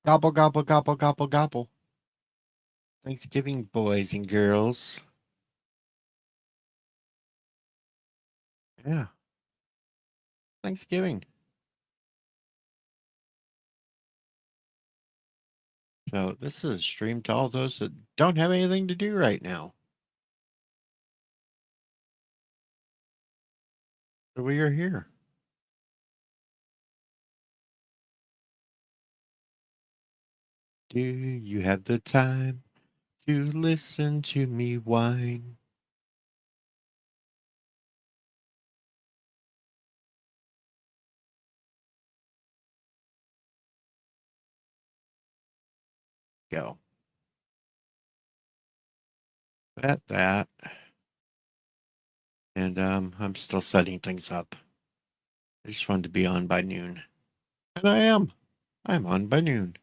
Gobble, gobble, gobble, gobble, gobble. Thanksgiving, boys and girls. Yeah, Thanksgiving. So, this is a stream to all those that don't have anything to do right now. So, we are here. Do you have the time to listen to me whine? Go. That. And I'm still setting things up. It's fun to be on by noon. And I am. I'm on by noon.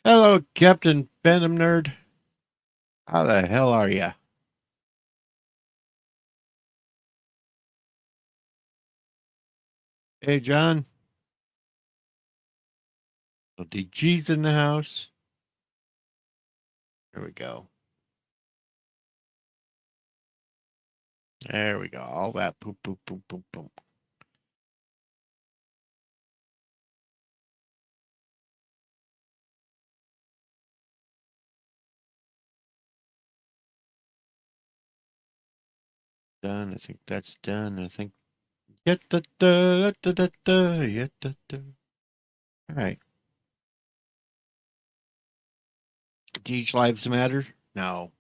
Hello, Captain Venom Nerd. How the hell are ya? Hey, John. Little DG's in the house. There we go. There we go. All that poop, poop, poop, poop, poop. Done. I think that's done. I think. All right. Teach lives matter? No.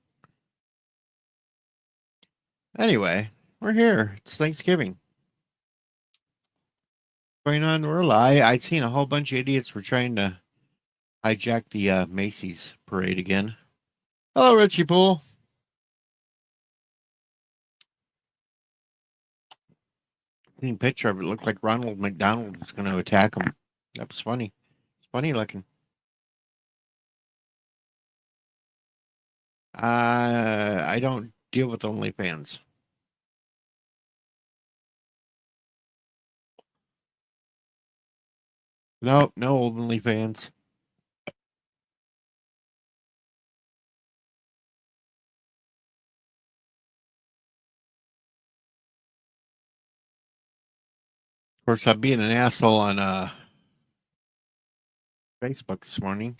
Anyway, we're here. It's Thanksgiving. Going on in the world. I'd seen a whole bunch of idiots were trying to hijack the Macy's parade again. Hello, Richie Poole. Seen a picture of it. Looked like Ronald McDonald was going to attack him. That was funny. It's funny looking. I don't deal with OnlyFans. No, no OnlyFans. Of course, I'm being an asshole on Facebook this morning.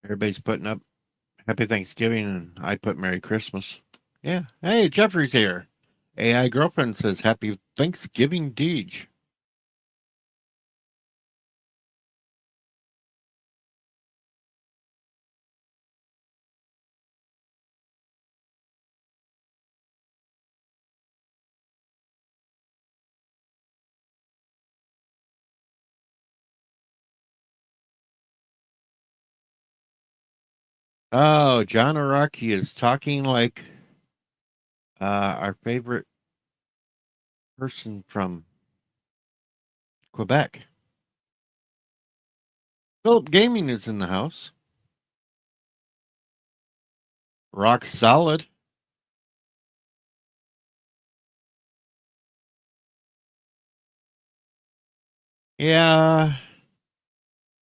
Everybody's putting up Happy Thanksgiving, and I put Merry Christmas. Yeah. Hey, Jeffrey's here. AI girlfriend says Happy Thanksgiving, Deej. Oh, John Araki is talking like our favorite person from Quebec. Philip Gaming is in the house. Rock solid. Yeah,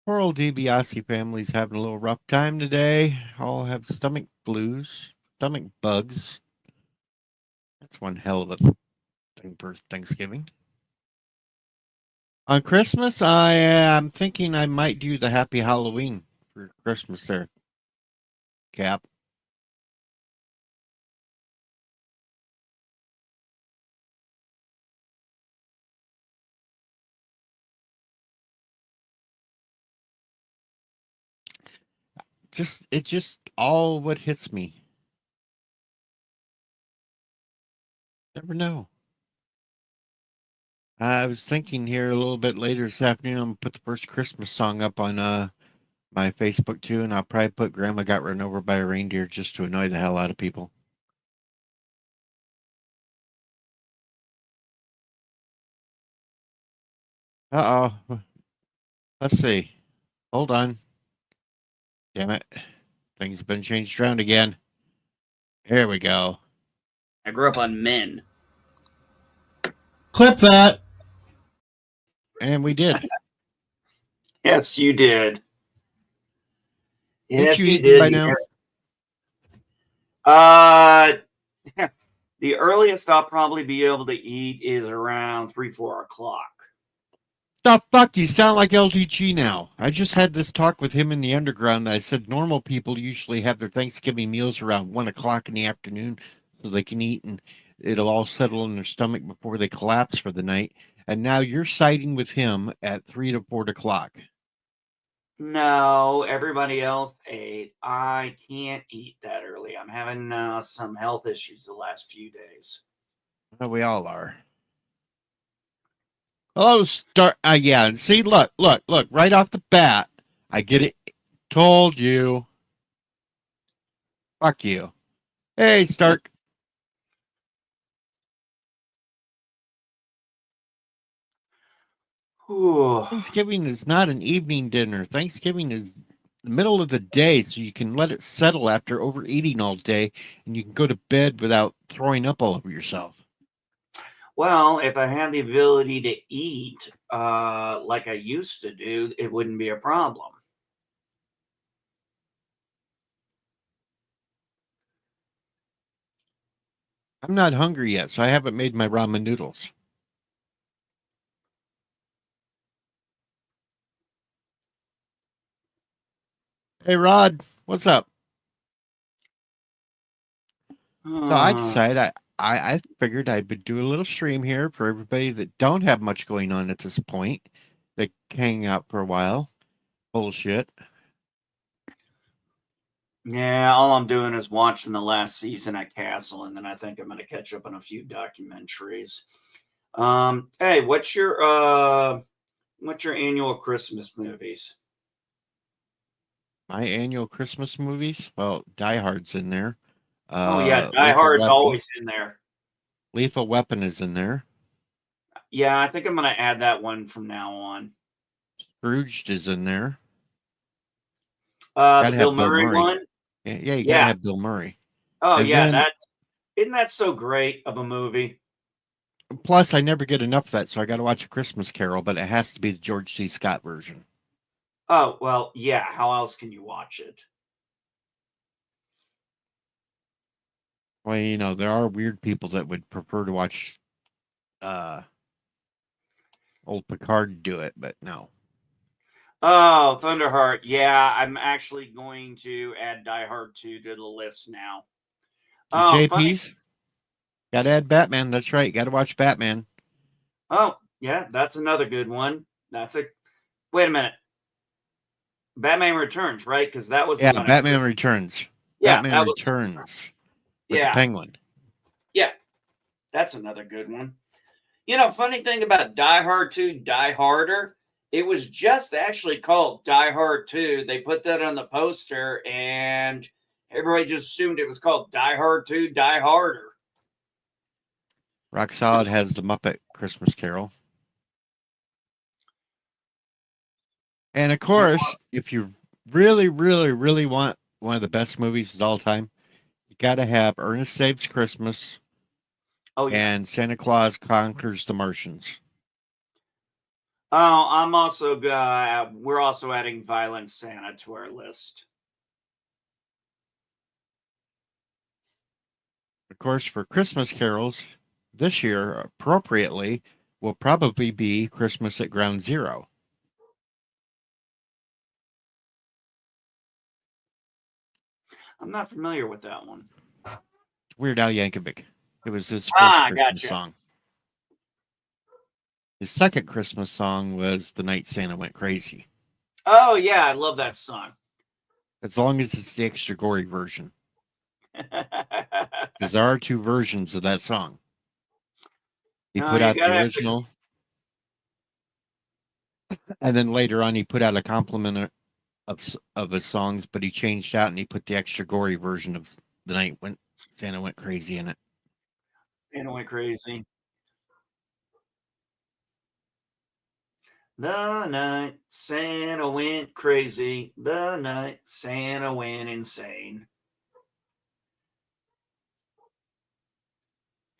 poor old DiBiase family's having a little rough time today. All have stomach blues, stomach bugs. That's one hell of a thing for Thanksgiving. On Christmas, I am thinking I might do the Happy Halloween for Christmas there, Cap. Just all what hits me. Never know. I was thinking here a little bit later this afternoon, I'm gonna put the first Christmas song up on my Facebook too, and I'll probably put Grandma Got Run Over by a Reindeer just to annoy the hell out of people. Uh oh. Let's see. Hold on. Damn it. things have been changed around again. Here we go. I grew up on Men. Clip that. And we did. Yes, you did. Ain't Yes, you you eaten did. by now? The earliest I'll probably be able to eat is around 3-4 o'clock. The fuck? You sound like LTG now. I just had this talk with him in the underground. I said normal people usually have their Thanksgiving meals around 1 o'clock in the afternoon so they can eat and it'll all settle in their stomach before they collapse for the night. And now you're siding with him at 3 to 4 o'clock. No, everybody else ate. I can't eat that early. I'm having some health issues the last few days. Well, we all are. Oh, start. Yeah. And see, look, right off the bat, I get it. Told you. Fuck you. Hey, Stark. Whew. Thanksgiving is not an evening dinner. Thanksgiving is the middle of the day, so you can let it settle after overeating all day, and you can go to bed without throwing up all over yourself. Well, if I had the ability to eat like I used to do, it wouldn't be a problem. I'm not hungry yet, so I haven't made my ramen noodles. Hey, Rod, what's up? So I decided I figured I would do a little stream here for everybody that don't have much going on at this point. That hang out for a while. Bullshit. Yeah, all I'm doing is watching the last season of Castle, and then I think I'm going to catch up on a few documentaries. Hey, what's your annual Christmas movies? My annual Christmas movies. Well, Die Hard's in there. Oh yeah, Die Lethal Hard's Weapon. always in there. Lethal Weapon is in there. Yeah, I think I'm going to add that one from now on. Scrooged is in there. The Bill Murray one. Yeah, you gotta have Bill Murray. Oh And yeah, then, isn't that so great of a movie? plus, I never get enough of that, so I got to watch A Christmas Carol, but it has to be the George C. Scott version. Oh well, yeah. How else can you watch it? Well, you know, there are weird people that would prefer to watch old Picard do it, but no. Oh, Thunderheart. Yeah, I'm actually going to add Die Hard 2 to the list now. Oh, JP's? funny. Gotta add Batman. That's right. Gotta watch Batman. Oh, yeah, that's another good one. Wait a minute. Batman Returns, right? Because that was the one. Batman Returns. Yeah, Batman Returns with the Penguin. Yeah, that's another good one. You know, funny thing about Die Hard 2, Die Harder, it was just actually called Die Hard 2. They put that on the poster, and everybody just assumed it was called Die Hard 2, Die Harder. Rock Solid has the Muppet Christmas Carol. And of course, if you really, really, really want one of the best movies of all time, you got to have Ernest Saves Christmas. Oh, yeah. And Santa Claus Conquers the Martians. Oh, I'm also we're also adding Violent Santa to our list. Of course, for Christmas carols this year, appropriately, will probably be Christmas at Ground Zero. I'm not familiar with that one. Weird Al Yankovic. It was his first Christmas song. His second Christmas song was The Night Santa Went Crazy. Oh, yeah, I love that song. As long as it's the extra gory version. Because there are two versions of that song. He put out the original. And then later on, he put out a complement of his songs, but he changed out and he put the extra gory version of The Night When Santa Went Crazy in it. Santa Went Crazy. The night Santa went crazy. The night Santa went insane.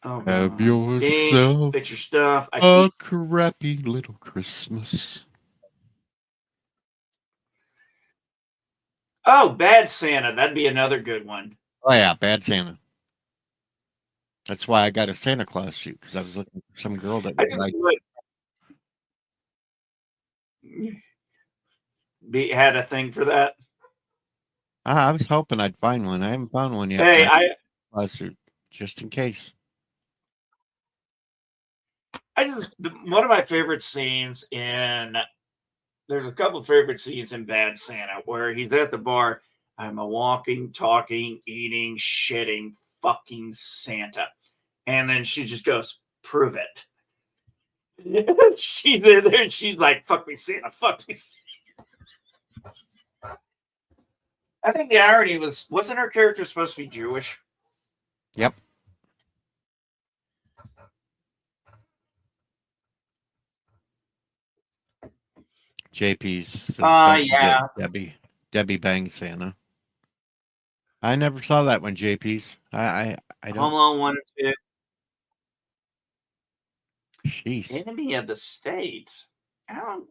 Oh, Have Gage, yourself fix your stuff. a crappy little Christmas. Oh, Bad Santa. That'd be another good one. Oh yeah, Bad Santa. That's why I got a Santa Claus suit, because I was looking for some girl that I would just like. had a thing for that. I was hoping I'd find one. I haven't found one yet. Hey, Claus suit, just in case. One of my favorite scenes in there's a couple of favorite scenes in Bad Santa where he's at the bar. I'm a walking, talking, eating, shitting, fucking Santa. And then she just goes, prove it. She's in there and she's like, fuck me, Santa, fuck me, Santa. I think the irony wasn't her character supposed to be Jewish? Yep. JP's. Yeah. Debbie Bang Santa. I never saw that one, JP's. I don't. Home Alone 1 and 2. Jeez. Enemy of the State. How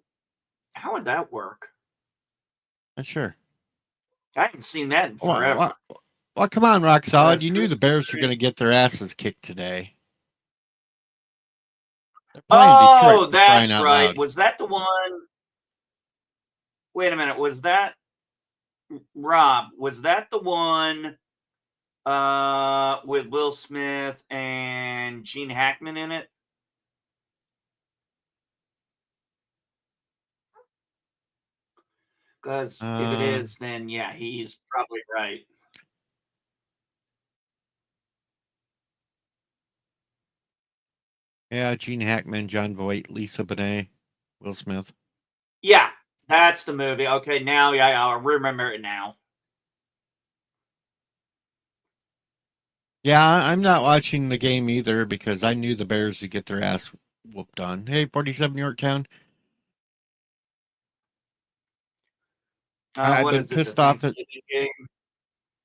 would that work? Not sure. I haven't seen that in forever. Well, come on, Rock Solid. You knew the Bears were going to get their asses kicked today. Oh, that's right. Was that the one? Wait a minute. Was that Rob? Was that the one with Will Smith and Gene Hackman in it? Because if it is, then yeah, he's probably right. Yeah, Gene Hackman, John Voight, Lisa Bonet, Will Smith. Yeah, that's the movie. Okay, now yeah, I'll remember it now. Yeah, I'm not watching the game either because I knew the Bears would get their ass whooped on. Hey, 47 Yorktown. I've been pissed off at.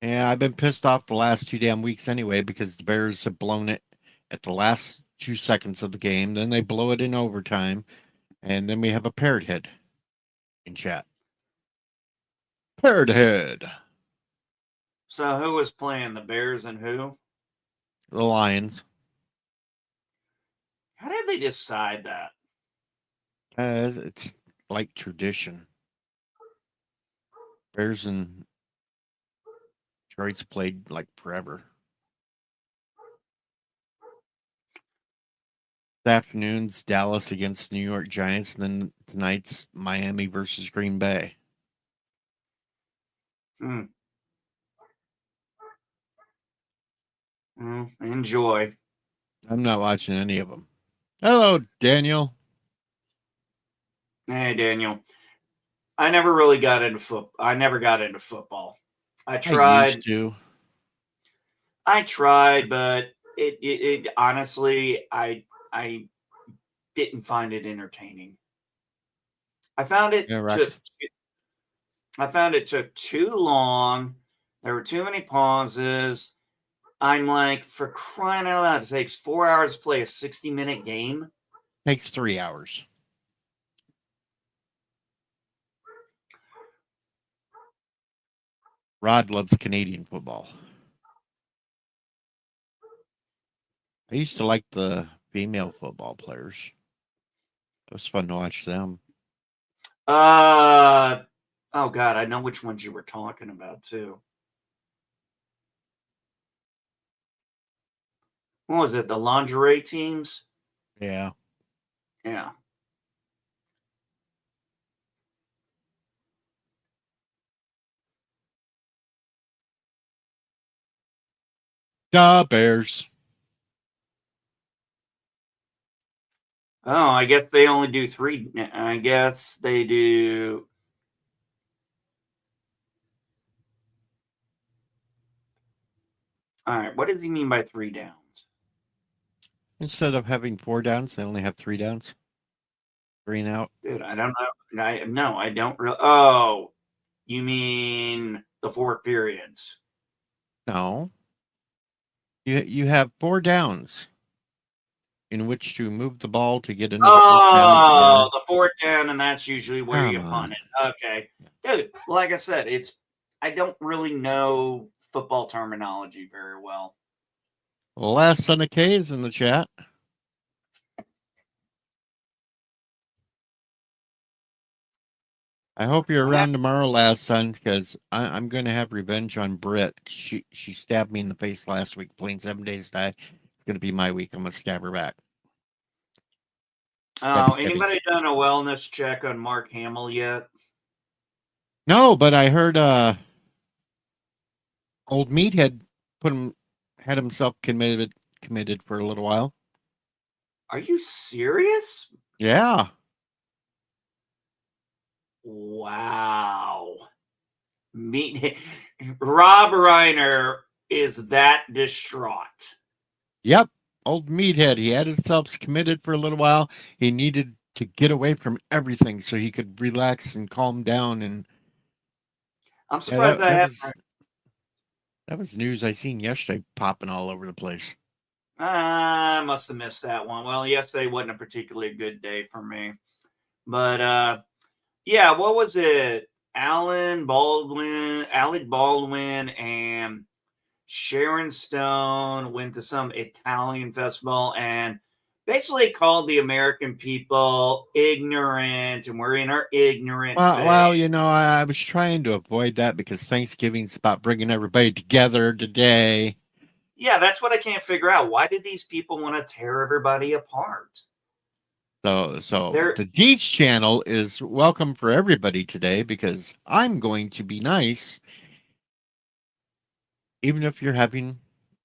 Yeah, I've been pissed off the last 2 damn weeks anyway because the Bears have blown it at the last 2 seconds of the game. Then they blow it in overtime, and then we have a parrot head in chat. Parrot head. So who was playing, the Bears and who? The Lions. How did they decide that? It's like tradition. Bears and Detroit's played like forever. This afternoon's Dallas against New York Giants, and then tonight's Miami versus Green Bay. Enjoy. I'm not watching any of them. Hello, Daniel. Hey, Daniel. I never really got into football. I never got into football. I tried. I used to. I tried, but it honestly, I didn't find it entertaining. I found it took too long. There were too many pauses. I'm like, for crying out loud, it takes 4 hours to play a 60-minute game. Takes 3 hours. Rod loves Canadian football. I used to like the female football players. It was fun to watch them. Oh God, I know which ones you were talking about too. What was it? The lingerie teams? Yeah. Yeah. The Bears. Oh, I guess they only do 3. I guess they do. All right. What does he mean by 3 downs? Instead of having 4 downs, they only have 3 downs. Green out. Dude, I don't know. I don't really. Oh, you mean the four periods? No. You have 4 downs in which to move the ball to get into the first down Oh, or the fourth down, and that's usually where come you punt on. it. Okay, dude. Like I said, I don't really know football terminology very well. Last Son of K is in the chat. I hope you're around tomorrow, last son, because I'm going to have revenge on Britt. She stabbed me in the face last week, playing 7 Days Die. It's going to be my week. I'm going to stab her back. Oh, Stabby, anybody stabby. done a wellness check on Mark Hamill yet? No, but I heard old Meathead had himself committed for a little while. Are you serious? Yeah. Wow. Rob Reiner is that distraught. Yep. Old Meathead. He had himself committed for a little while. He needed to get away from everything so he could relax and calm down. And I'm yeah, surprised I haven't. that was news I seen yesterday popping all over the place. I must have missed that one. Well, yesterday wasn't a particularly good day for me. But yeah, what was it? Alec Baldwin, and Sharon Stone went to some Italian festival and basically called the American people ignorant, and we're in our ignorant phase. Well, I was trying to avoid that because Thanksgiving's about bringing everybody together today. Yeah, that's what I can't figure out. Why did these people want to tear everybody apart? So They're the Deets channel is welcome for everybody today because I'm going to be nice. Even if you're having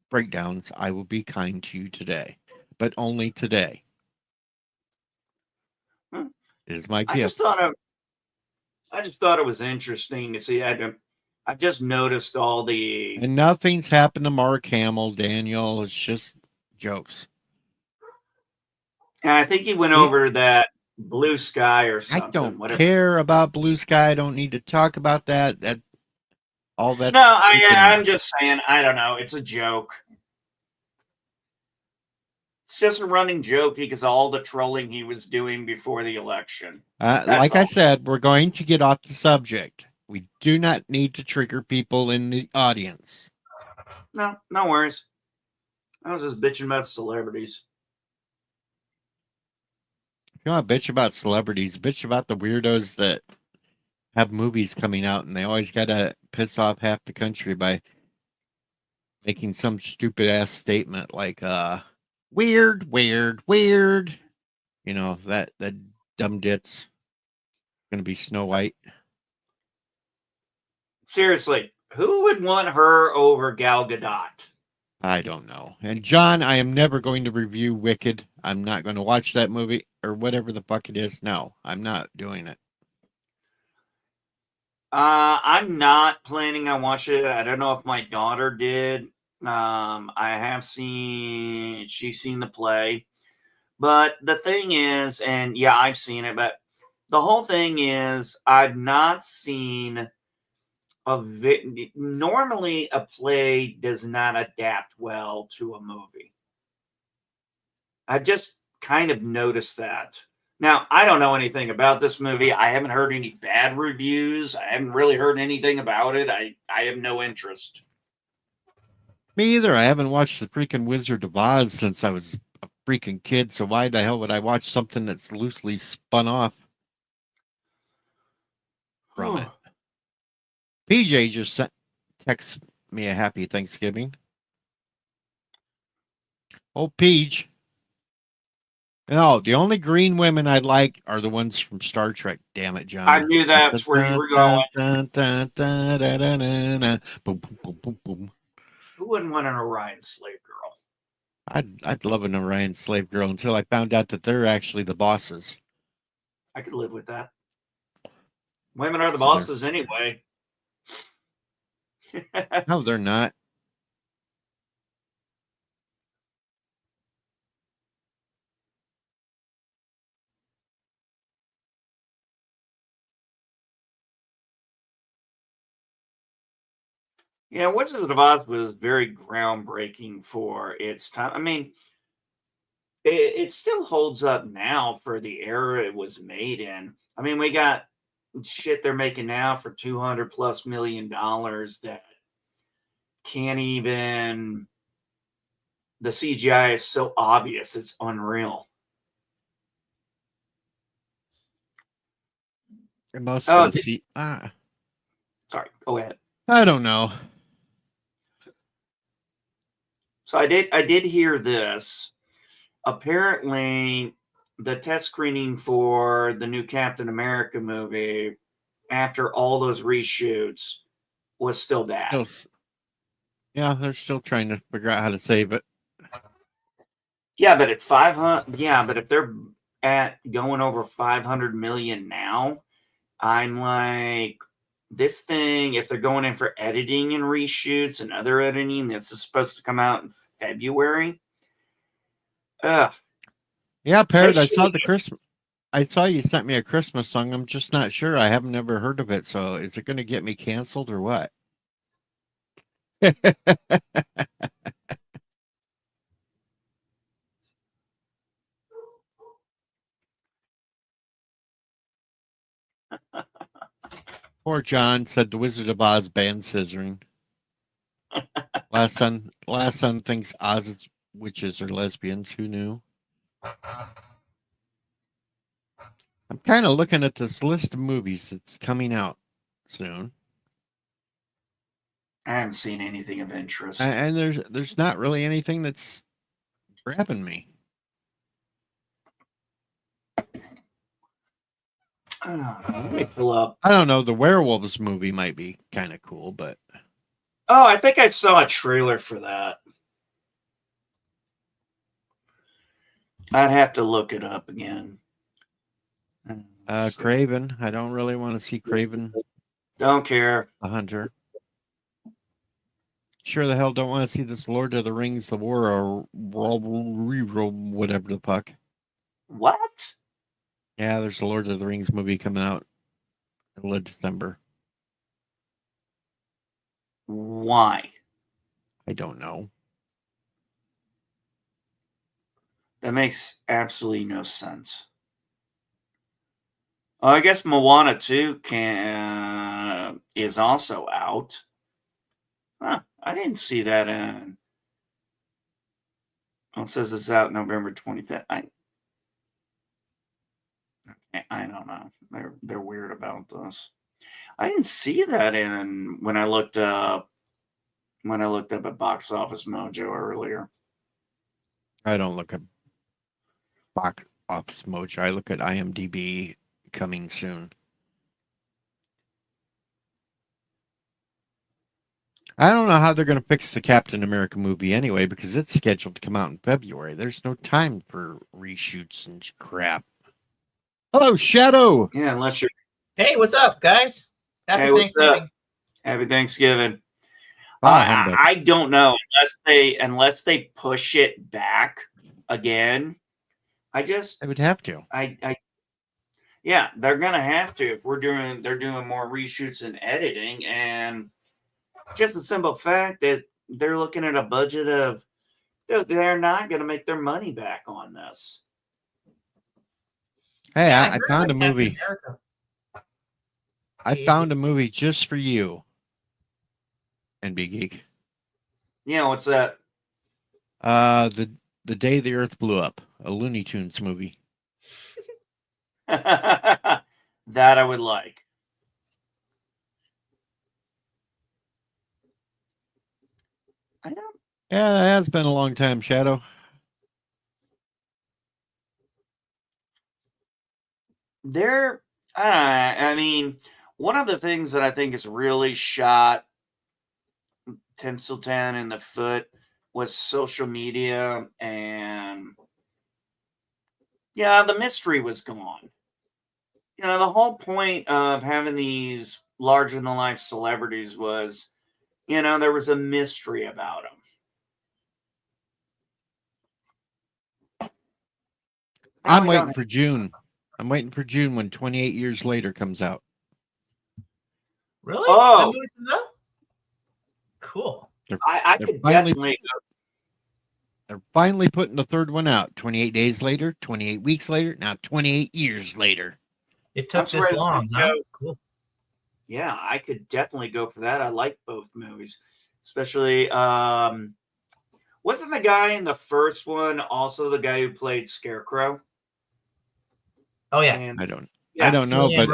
breakdowns, I will be kind to you today, but only today. hmm, It is my I just gift. thought it was interesting to see. I just noticed all the. And nothing's happened to Mark Hamill, Daniel. It's just jokes. And I think he went He, over that blue sky or I something. don't Whatever. care about Blue Sky. I don't need to talk about that. All No, that's I'm just saying. I don't know. It's a joke. It's just a running joke because of all the trolling he was doing before the election. That's like I all. said, we're going to get off the subject. We do not need to trigger people in the audience. No, no worries. I was just bitching about celebrities. If you want to bitch about celebrities, bitch about the weirdos that have movies coming out and they always got to piss off half the country by making some stupid ass statement like, weird, weird, weird. That dumb dit's going to be Snow White. Seriously, who would want her over Gal Gadot? I don't know. And John, I am never going to review Wicked. I'm not going to watch that movie or whatever the fuck it is. No, I'm not doing it. I'm not planning on watching it. I don't know if my daughter did. I have she's seen the play. But the thing is, and yeah, I've seen it, but the whole thing is, I've not seen normally a play does not adapt well to a movie. I've just kind of noticed that. Now, I don't know anything about this movie. I haven't heard any bad reviews. I haven't really heard anything about it. I have no interest. Me either. I haven't watched the freaking Wizard of Oz since I was a freaking kid. So why the hell would I watch something that's loosely spun off from it? PJ just text me a happy Thanksgiving. Oh, Peach. No, the only green women I like are the ones from Star Trek. Damn it, John. I knew that's where you were going. Boom, boom, boom, boom, boom. Who wouldn't want an Orion slave girl? I'd love an Orion slave girl until I found out that they're actually the bosses. I could live with that. Women are the So bosses anyway. no, they're not. Yeah, Wizard of Oz was very groundbreaking for its time. I mean, it still holds up now for the era it was made in. I mean, we got shit they're making now for 200 plus $1 million that can't even, the CGI is so obvious, it's unreal. And most Oh, of the sorry, go ahead. I don't know. So I did hear this. Apparently, the test screening for the new Captain America movie, after all those reshoots, was still bad. Yeah, they're still trying to figure out how to save it. Yeah, but at 500, yeah, but if they're at going over 500 million now, I'm like, this thing, if they're going in for editing and reshoots and other editing that's supposed to come out in February, ugh, Yeah, they Parrot, I should. saw the Christmas. I saw you sent me a Christmas song. I'm just not sure. I haven't ever heard of it. So is it going to get me canceled or what? Poor John said the Wizard of Oz banned scissoring. Last son thinks Oz witches are lesbians. Who knew? I'm kind of looking at this list of movies that's coming out soon, I haven't seen anything of interest. and there's not really anything that's grabbing me. Let me pull up. I don't know. The werewolves movie might be kind of cool, but Oh, I think I saw a trailer for that. I'd have to look it up again. Craven. I don't really want to see Craven Don't care. the Hunter. Sure the hell don't want to see this Lord of the Rings, the War or whatever the fuck. What? Yeah, there's a Lord of the Rings movie coming out in late December. Why? I don't know. That makes absolutely no sense. Oh, I guess Moana 2 is also out. Huh, I didn't see that in. Well, it says it's out November 25th. I don't know. They're weird about this. I didn't see that in when I looked up at Box Office Mojo earlier. I don't look at Box Office Mojo. I look at IMDb coming soon. I don't know how they're going to fix the Captain America movie anyway because it's scheduled to come out in February. There's no time for reshoots and crap. Hello, Shadow. Yeah, unless you're. Hey, what's up, guys? Happy Hey, what's Thanksgiving. up? Happy Thanksgiving. Humbug. I don't know unless they push it back again. I would have to. Yeah, they're gonna have to if they're doing more reshoots and editing, and just the simple fact that they're looking at a budget of they're not gonna make their money back on this. Hey, Yeah, I heard found a about Captain movie. America. I found a movie just for you, NB Geek. Yeah, what's that? The Day the Earth Blew Up, a Looney Tunes movie. That I would like. I don't. Yeah, it has been a long time, Shadow. I mean, one of the things that I think is really shot Tinseltown in the foot was social media, and yeah, the mystery was gone. You know, the whole point of having these larger than life celebrities was, there was a mystery about them. I'm waiting for June. I'm waiting for June when 28 Years Later comes out. Really? Oh. That movie comes out? Cool. I They're could finally- definitely go. They're finally putting the third one out. 28 days later, 28 weeks later, now 28 years later. It took I'm this surprised long, they huh? go. Cool. Yeah, I could definitely go for that. I like both movies, especially wasn't the guy in the first one also the guy who played Scarecrow? Oh yeah. And I don't yeah, know, Cillian but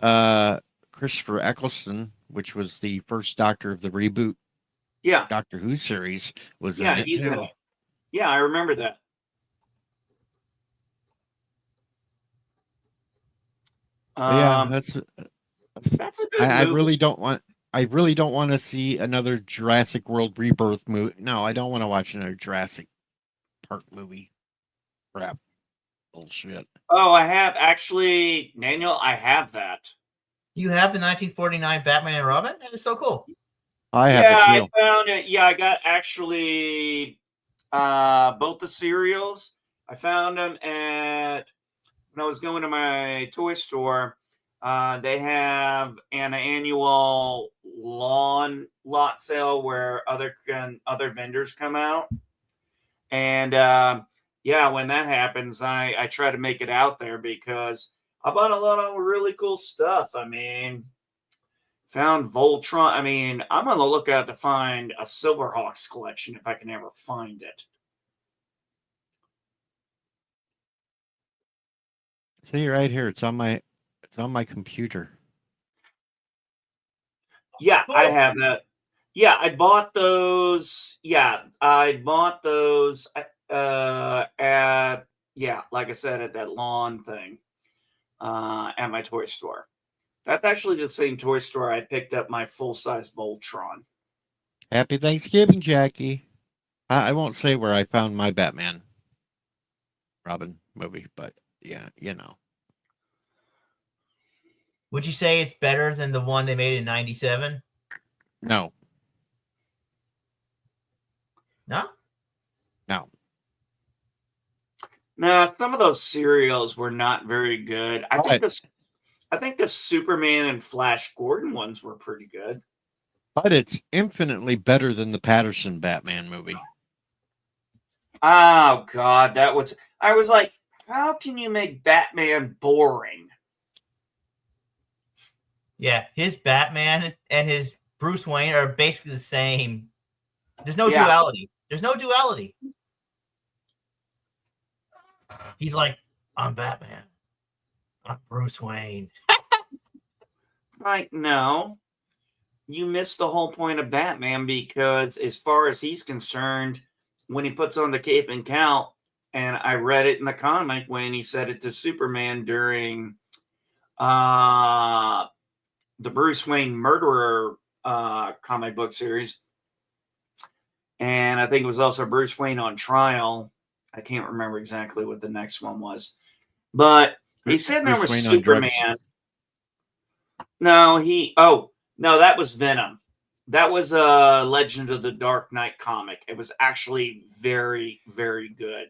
Murphy. Christopher Eccleston, which was the first Doctor of the reboot yeah, Doctor Who series, was in yeah, it he's in too. it. Yeah, I remember that. But yeah, That's a good I movie. really don't want to see another Jurassic World Rebirth movie. No, I don't want to watch another Jurassic Park movie. Crap. Bullshit. Oh, I have actually, Daniel. I have that. You have the 1949 Batman and Robin? That is so cool. I have Yeah, it too. I found it. Yeah, I got actually both the cereals. I found them at when I was going to my toy store. They have an annual lawn lot sale where other vendors come out, and yeah, when that happens, I try to make it out there because I bought a lot of really cool stuff. I mean, found Voltron. I mean, I'm on the lookout to find a Silverhawks collection if I can ever find it. See right here. It's on my computer. Yeah, I Cool. have that. Yeah, I bought those. Yeah, I bought those at yeah, like I said, at that lawn thing at my toy store. That's actually the same toy store I picked up my full-size Voltron. Happy Thanksgiving, Jackie. I won't say where I found my Batman Robin movie, but yeah, you know. Would you say it's better than the one they made in 97? No, No? no. Nah, some of those serials were not very good. I think But, the Superman and Flash Gordon ones were pretty good. but it's infinitely better than the Patterson Batman movie. Oh God, I was like, how can you make Batman boring? Yeah, his Batman and his Bruce Wayne are basically the same. There's no Yeah. duality. There's no duality. He's like, I'm Batman. I'm Bruce Wayne. Like, no, you missed the whole point of Batman because, as far as he's concerned, when he puts on the cape and cowl, and I read it in the comic when he said it to Superman during the Bruce Wayne murderer comic book series, and I think it was also Bruce Wayne on trial. I can't remember exactly what the next one was, but he said there Bruce was Wayne on drugs. Superman. No, no, that was Venom. That was a Legend of the Dark Knight comic. It was actually very, very good.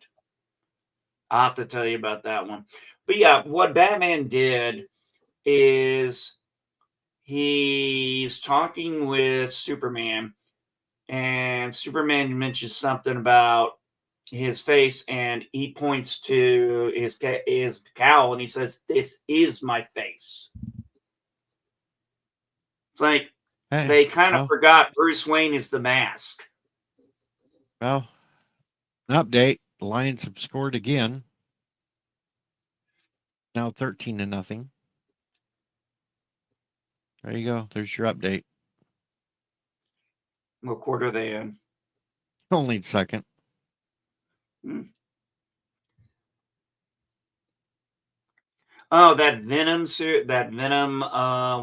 I'll have to tell you about that one. But yeah, what Batman did is he's talking with Superman, and Superman mentions something about his face, and he points to his cowl, and he says, "This is my face." It's like Hey, they kind of well, forgot Bruce Wayne is the mask. well, an update. The Lions have scored again. Now 13-0. There you go. There's your update. What quarter are they in? Only second. Oh, that Venom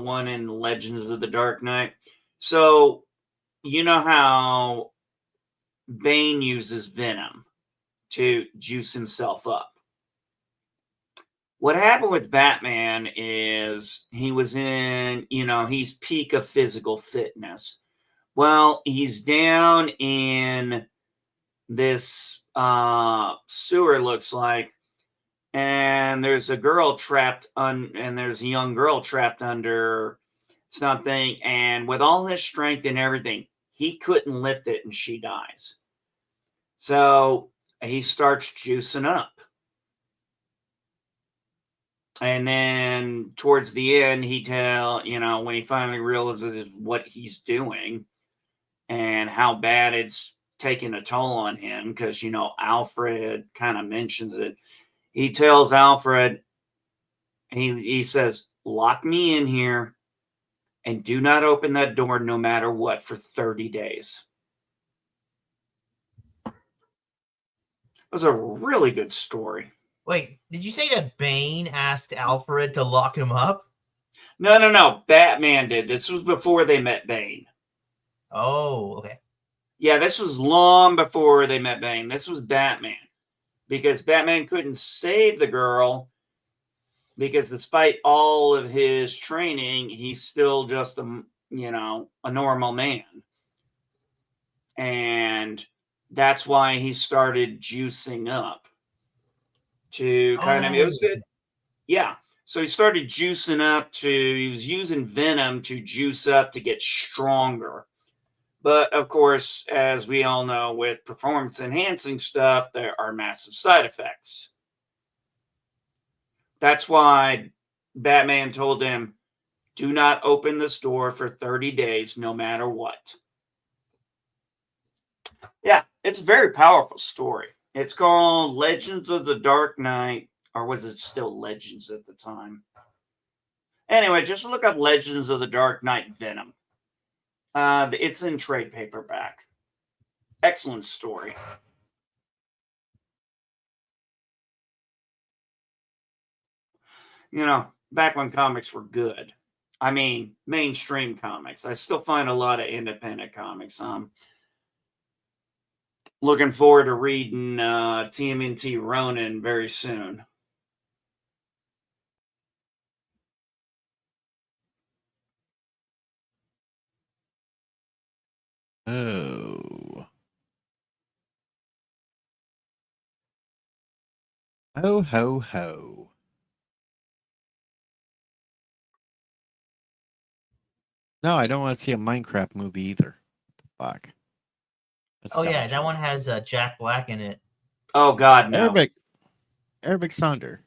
one in Legends of the Dark Knight. So you know how Bane uses Venom to juice himself up. What happened with Batman is he was in, he's peak of physical fitness. Well, he's down in this sewer, looks like, and there's a girl trapped and there's a young girl trapped under something, and with all his strength and everything, he couldn't lift it, and she dies. So he starts juicing up. And then towards the end, when he finally realizes what he's doing and how bad it's taking a toll on him, because, Alfred kind of mentions it. He tells Alfred, he says, lock me in here and do not open that door no matter what for 30 days. It was a really good story. Wait, did you say that Bane asked Alfred to lock him up? No. Batman did. This was before they met Bane. Oh, okay. Yeah, this was long before they met Bane. This was Batman. Because Batman couldn't save the girl, because despite all of his training, he's still just a normal man. And that's why he started juicing up to kind of, yeah. So he started juicing up he was using venom to juice up to get stronger. But of course, as we all know, with performance enhancing stuff, there are massive side effects. That's why Batman told him, do not open this door for 30 days, no matter what. Yeah, it's a very powerful story. It's called Legends of the Dark Knight, or was it still Legends at the time? Anyway, just look up Legends of the Dark Knight Venom. It's in trade paperback. Excellent story. Back when comics were good. I mean, mainstream comics. I still find a lot of independent comics. Looking forward to reading TMNT Ronin very soon. Oh. Ho, ho, ho. No, I don't want to see a Minecraft movie either. Fuck. That's Oh, yeah, dumb. that one has Jack Black in it. Oh, God, no. Arabic Sonder.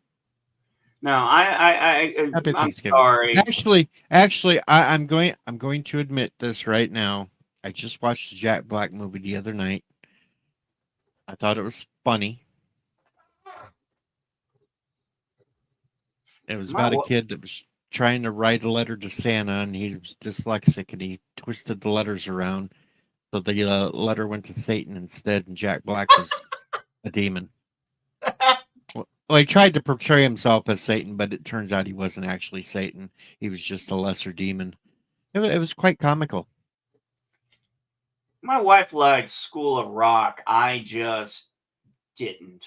No, Happy I'm Thanksgiving. sorry. Actually, I'm going to admit this right now. I just watched the Jack Black movie the other night. I thought it was funny. It was about a kid that was trying to write a letter to Santa, and he was dyslexic, and he twisted the letters around, so the letter went to Satan instead, and Jack Black was a demon. Well, he tried to portray himself as Satan, but it turns out he wasn't actually Satan. He was just a lesser demon. It was quite comical. My wife likes School of Rock. I just didn't.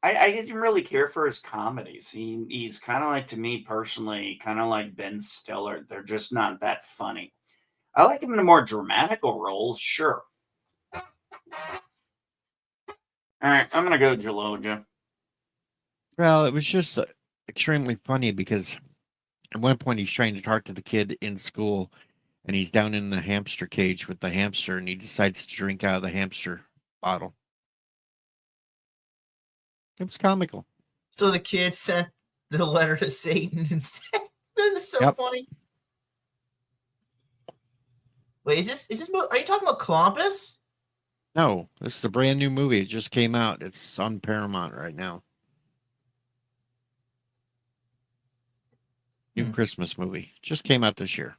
I didn't really care for his comedies. He's kind of like, to me personally, kind of like Ben Stiller. They're just not that funny. I like him in the more dramatical roles, sure. All right, I'm going to go Gelogia. Well, it was just extremely funny because at one point he's trying to talk to the kid in school, and he's down in the hamster cage with the hamster, and he decides to drink out of the hamster bottle. It was comical. So the kid sent the letter to Satan instead. That is so funny. Wait, is this? Are you talking about Columbus? No, this is a brand new movie. It just came out. It's on Paramount right now. New Christmas movie. Just came out this year.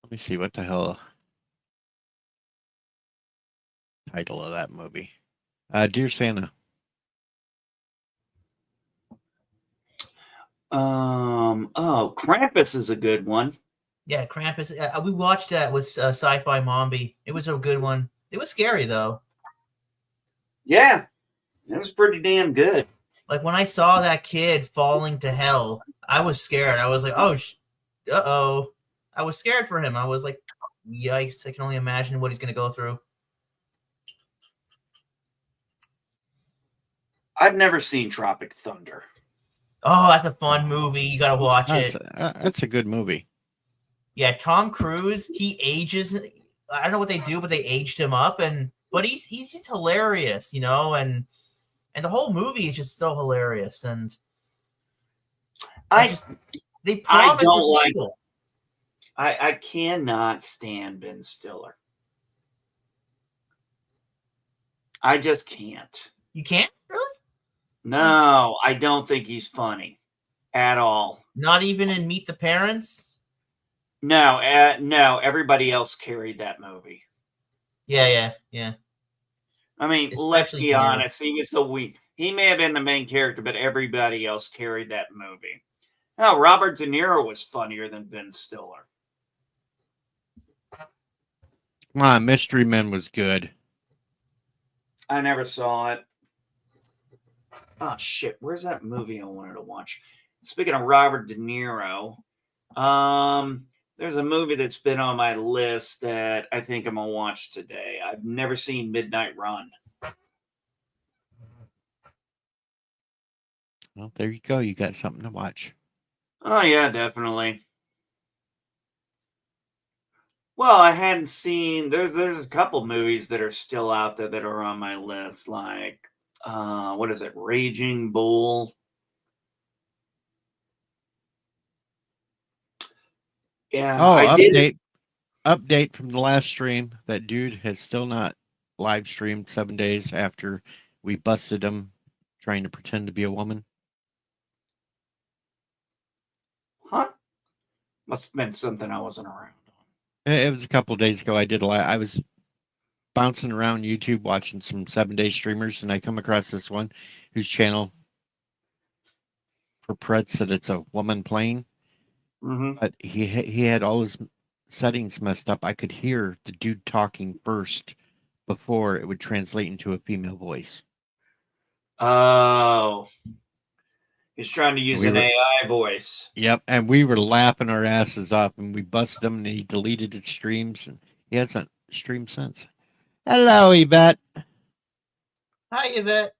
Let me see what the hell title of that movie. Dear Santa. Oh, Krampus is a good one. Yeah, Krampus. We watched that with Sci-Fi Mombi. It was a good one. It was scary though. Yeah, it was pretty damn good. Like when I saw that kid falling to hell, I was scared. I was like, oh, uh-oh. I was scared for him. I was like, yikes. I can only imagine what he's going to go through. I've never seen Tropic Thunder. Oh, that's a fun movie. You got to watch That's, it. that's a good movie. Yeah, Tom Cruise, he ages. I don't know what they do, but they aged him up, but he's just hilarious, you know, and the whole movie is just so hilarious. And they promise don't like- people. I cannot stand Ben Stiller. I just can't. You can't really. No, I don't think he's funny at all. Not even in Meet the Parents. No, no. Everybody else carried that movie. Yeah. I mean, let's be honest. He was he may have been the main character, but everybody else carried that movie. No, Robert De Niro was funnier than Ben Stiller. Come on, Mystery Men was good. I never saw it. Oh shit! Where's that movie I wanted to watch? Speaking of Robert De Niro, there's a movie that's been on my list that I think I'm gonna watch today. I've never seen Midnight Run. Well, there you go. You got something to watch. Oh yeah, definitely. Well, I hadn't seen. There's a couple movies that are still out there that are on my list, like what is it, Raging Bull? Yeah. Oh, I did. update from the last stream. That dude has still not live streamed 7 days after we busted him trying to pretend to be a woman. Huh? Must have been something I wasn't around on. It was a couple of days ago. I was bouncing around YouTube watching some 7-day streamers, and I come across this one whose channel for Pred said it's a woman playing. Mm-hmm. But he had all his settings messed up. I could hear the dude talking first before it would translate into a female voice. Oh, he's trying to use an AI voice. Yep, and we were laughing our asses off, and we busted him, and he deleted his streams, and he hasn't streamed since. Hello, Yvette. Hi, Yvette.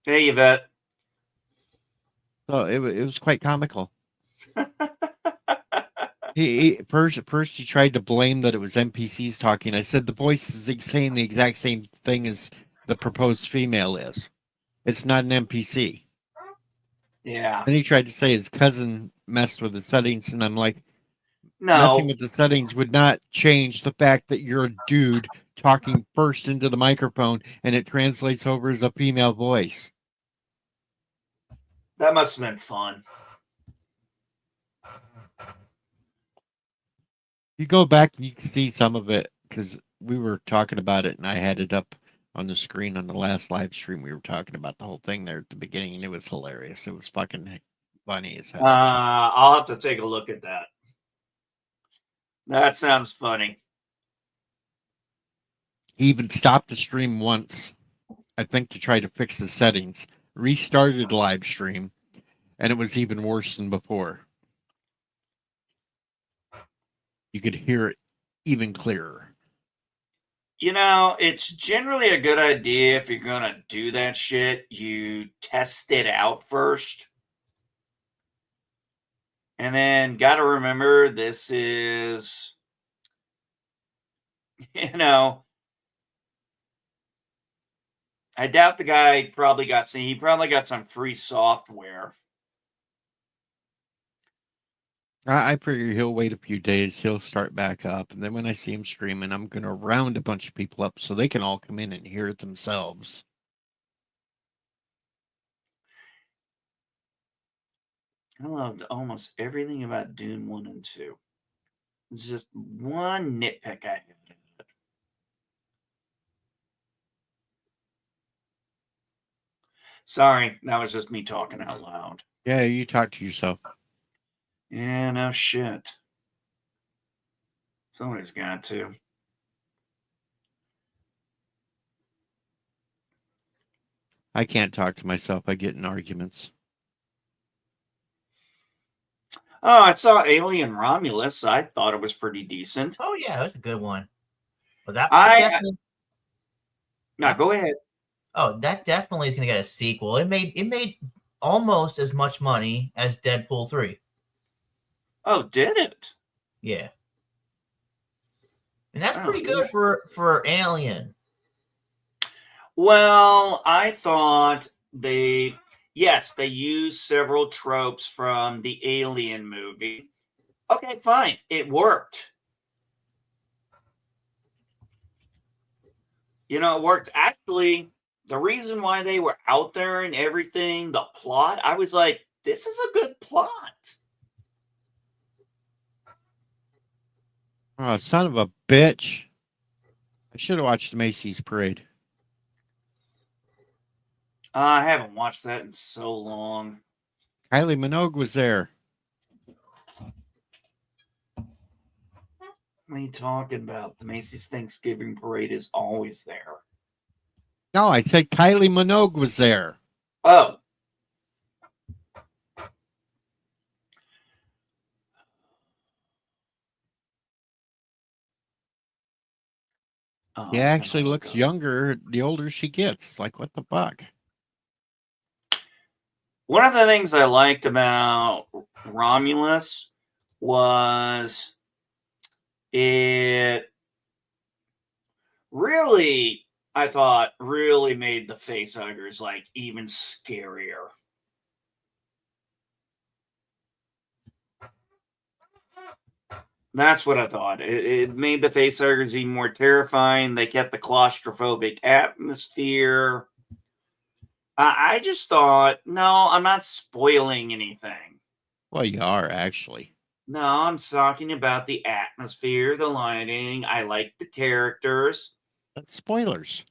Hey, Yvette. So it was quite comical. He first he tried to blame that it was NPCs talking. I said the voice is saying the exact same thing as the proposed female is. It's not an NPC. Yeah. Then he tried to say his cousin messed with the settings, and I'm like, no, messing with the settings would not change the fact that you're a dude talking first into the microphone, and it translates over as a female voice. That must have been fun. You go back and you can see some of it because we were talking about it, and I had it up on the screen on the last live stream. We were talking about the whole thing there at the beginning, and it was hilarious. It was fucking funny as hell. I'll have to take a look at that. That sounds funny. He even stopped the stream once, I think, to try to fix the settings. Restarted the live stream, and it was even worse than before. You could hear it even clearer. You know, it's generally a good idea if you're going to do that shit, you test it out first. And then got to remember this is, you know, I doubt the guy probably got some free software. I figure he'll wait a few days, he'll start back up, and then when I see him streaming, I'm going to round a bunch of people up so they can all come in and hear it themselves. I loved almost everything about Dune 1 and 2. It's just one nitpick I have. Sorry, that was just me talking out loud. Yeah, you talk to yourself. Yeah, no shit. Somebody's got to. I can't talk to myself. I get in arguments. Oh, I saw Alien Romulus. I thought it was pretty decent. Oh yeah, that was a good one. But that No, go ahead. that definitely is gonna get a sequel. It made almost as much money as Deadpool 3. Oh, did it? Yeah. And that's Oh, pretty good for Alien. Well, I thought they used several tropes from the Alien movie. Okay, fine. It worked. It worked. Actually, the reason why they were out there and everything, the plot, I was like, this is a good plot. Oh, son of a bitch. I should have watched the Macy's Parade. I haven't watched that in so long. Kylie Minogue was there. What are you talking about? The Macy's Thanksgiving Parade is always there. No, I said Kylie Minogue was there. Oh. She actually looks younger the older she gets. Like, what the fuck? One of the things I liked about Romulus was it really, I thought, really made the facehuggers like even scarier. That's what I thought. It made the facehuggers even more terrifying. They kept the claustrophobic atmosphere. I just thought, no, I'm not spoiling anything. Well, you are, actually. No, I'm talking about the atmosphere, the lighting. I like the characters. That's spoilers.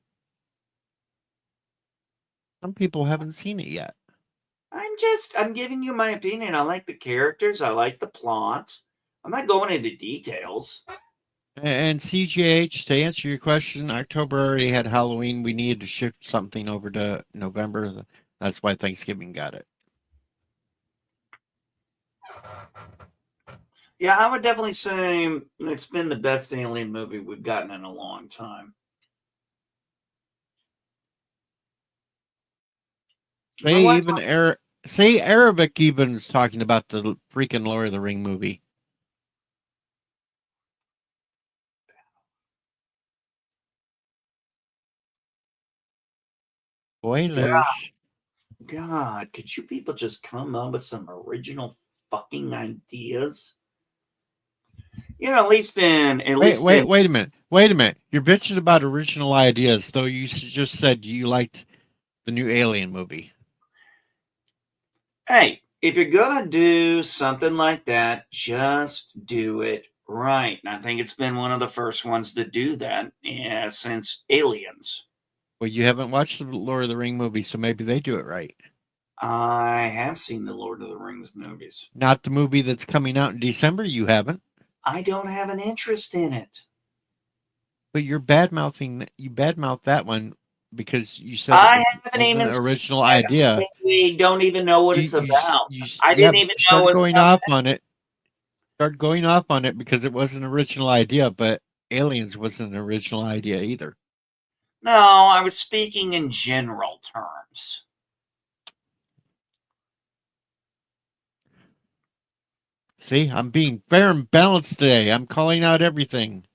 Some people haven't seen it yet. I'm giving you my opinion. I like the characters. I like the plot. I'm not going into details. And CGH, to answer your question, October already had Halloween. We needed to shift something over to November. That's why Thanksgiving got it. Yeah, I would definitely say it's been the best Alien movie we've gotten in a long time. Say Arabic even is talking about the freaking Lord of the Ring movie. Spoilers. God, could you people just come up with some original fucking ideas? At least in Wait a minute. Wait a minute. You're bitching about original ideas, though you just said you liked the new Alien movie. Hey, if you're gonna do something like that, just do it right. And I think it's been one of the first ones to do that since Aliens. Well, you haven't watched the Lord of the Ring movie, so maybe they do it right. I have seen the Lord of the Rings movies. Not the movie that's coming out in December. You haven't. I don't have an interest in it. But you're bad-mouthing. You bad-mouthed that one because you said I it haven't even an original idea. We don't even know what it's about. I didn't even know it going off on it. Start going off on it because it was an original idea, but Aliens wasn't an original idea either. No, I was speaking in general terms. See, I'm being fair and balanced today. I'm calling out everything.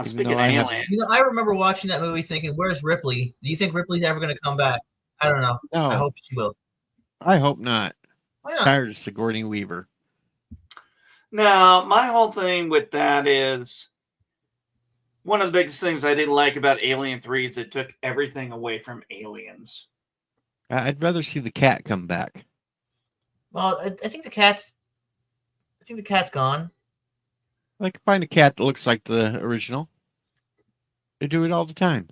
Speaking of Aliens, I remember watching that movie thinking, "Where's Ripley? Do you think Ripley's ever going to come back?" I don't know. No, I hope she will. I hope not. Why not? Tired of Sigourney Weaver. No, my whole thing with that is one of the biggest things I didn't like about Alien 3 is it took everything away from Aliens. I'd rather see the cat come back. Well, I think the cat's gone. I can find a cat that looks like the original. They do it all the time.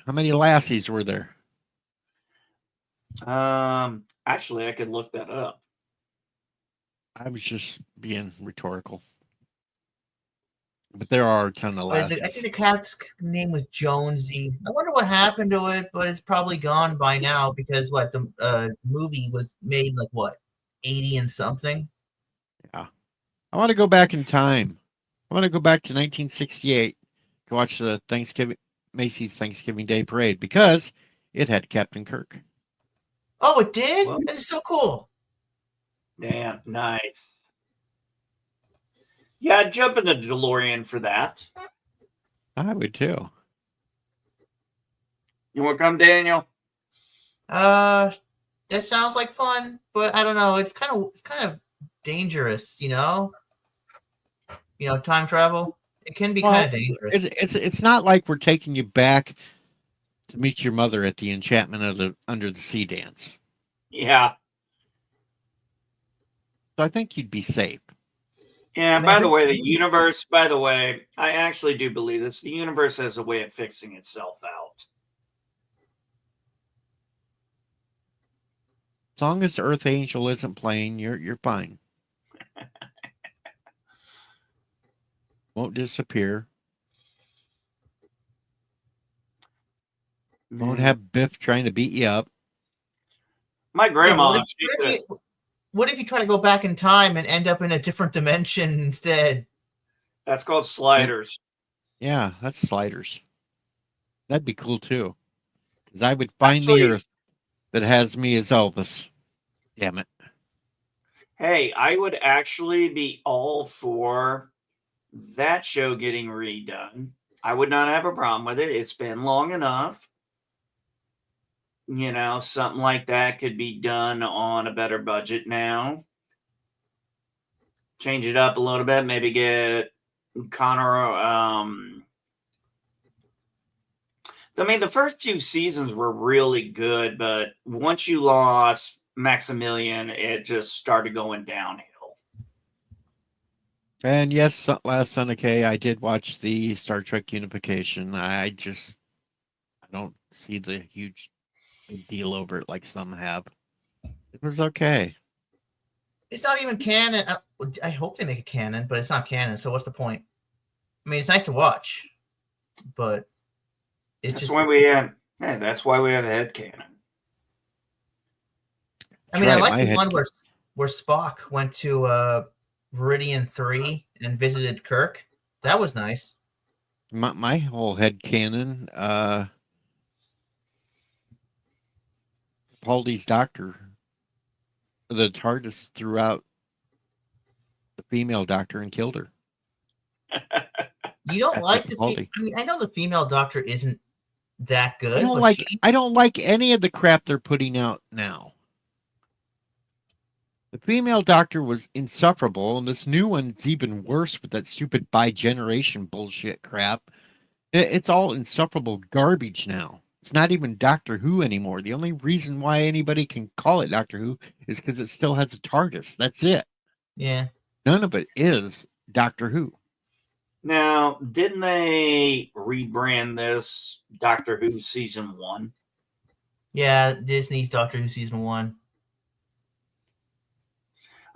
How many Lassies were there? Actually, I could look that up. I was just being rhetorical. But there are a ton of I think lasses. the cat's name was Jonesy. I wonder what happened to it, but it's probably gone by now because the movie was made like what 80 and something. I want to go back in time. I want to go back to 1968 to watch the Macy's Thanksgiving Day Parade because it had Captain Kirk. Oh, it did? Well- That is so cool. Damn, nice. Yeah, I'd jump in the DeLorean for that. I would too. You want to come, Daniel? That sounds like fun, but I don't know. It's kind of dangerous, you know. You know, time travel. It can be kind of dangerous. It's not like we're taking you back to meet your mother at the enchantment of the Under the Sea dance. Yeah. So I think you'd be safe. Yeah, Man, by the this way, the movie- universe, by the way, I actually do believe this. The universe has a way of fixing itself out. As long as the Earth Angel isn't playing, you're fine. Won't disappear. Won't have Biff trying to beat you up. My Yeah, grandma, what if you try to go back in time and end up in a different dimension instead? that's called sliders. Yeah, that's sliders. That'd be cool too. Because I would find Actually- the Earth that has me as Elvis. Damn it. Hey, I would actually be all for that show getting redone. I would not have a problem with it. It's been long enough. You know, something like that could be done on a better budget now. Change it up a little bit. Maybe get Connor. I mean, the first few seasons were really good, but once you lost Maximilian, it just started going downhill. And yes, last Sunday, I did watch the Star Trek Unification. I don't see the huge big deal over it like some have. It was okay. It's not even canon. I hope they make it canon, but it's not canon. So what's the point? I mean, it's nice to watch, but it's That's just. why we have. Hey, that's why we have a headcanon. I mean, I Right, like my the one head- where Spock went to Viridian 3 and visited Kirk. That was nice. My whole head canon, Capaldi's doctor, the TARDIS threw out the female doctor and killed her. You don't That's like the. Capaldi. I mean, I know the female doctor isn't that good. I don't but like she- I don't like any of the crap they're putting out now. The female doctor was insufferable, and this new one's even worse with that stupid bi-generation bullshit crap. It's all insufferable garbage now. It's not even Doctor Who anymore. The only reason why anybody can call it Doctor Who is because it still has a TARDIS. That's it. Yeah. None of it is Doctor Who. Now, didn't they rebrand this Doctor Who season 1? Yeah, Disney's Doctor Who season 1.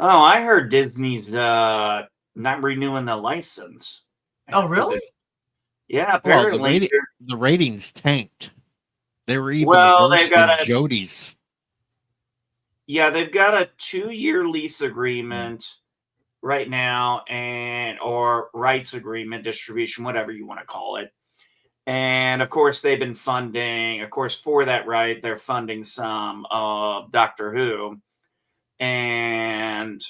Oh, I heard Disney's not renewing the license. Oh, really? Yeah, Well, apparently. the ratings tanked. They were even Well, worse they've got than a- Jodie's. Yeah, they've got a 2-year lease agreement right now, or rights agreement, distribution, whatever you want to call it. And of course, they've been funding. Of course, for that right, they're funding some of Doctor Who, and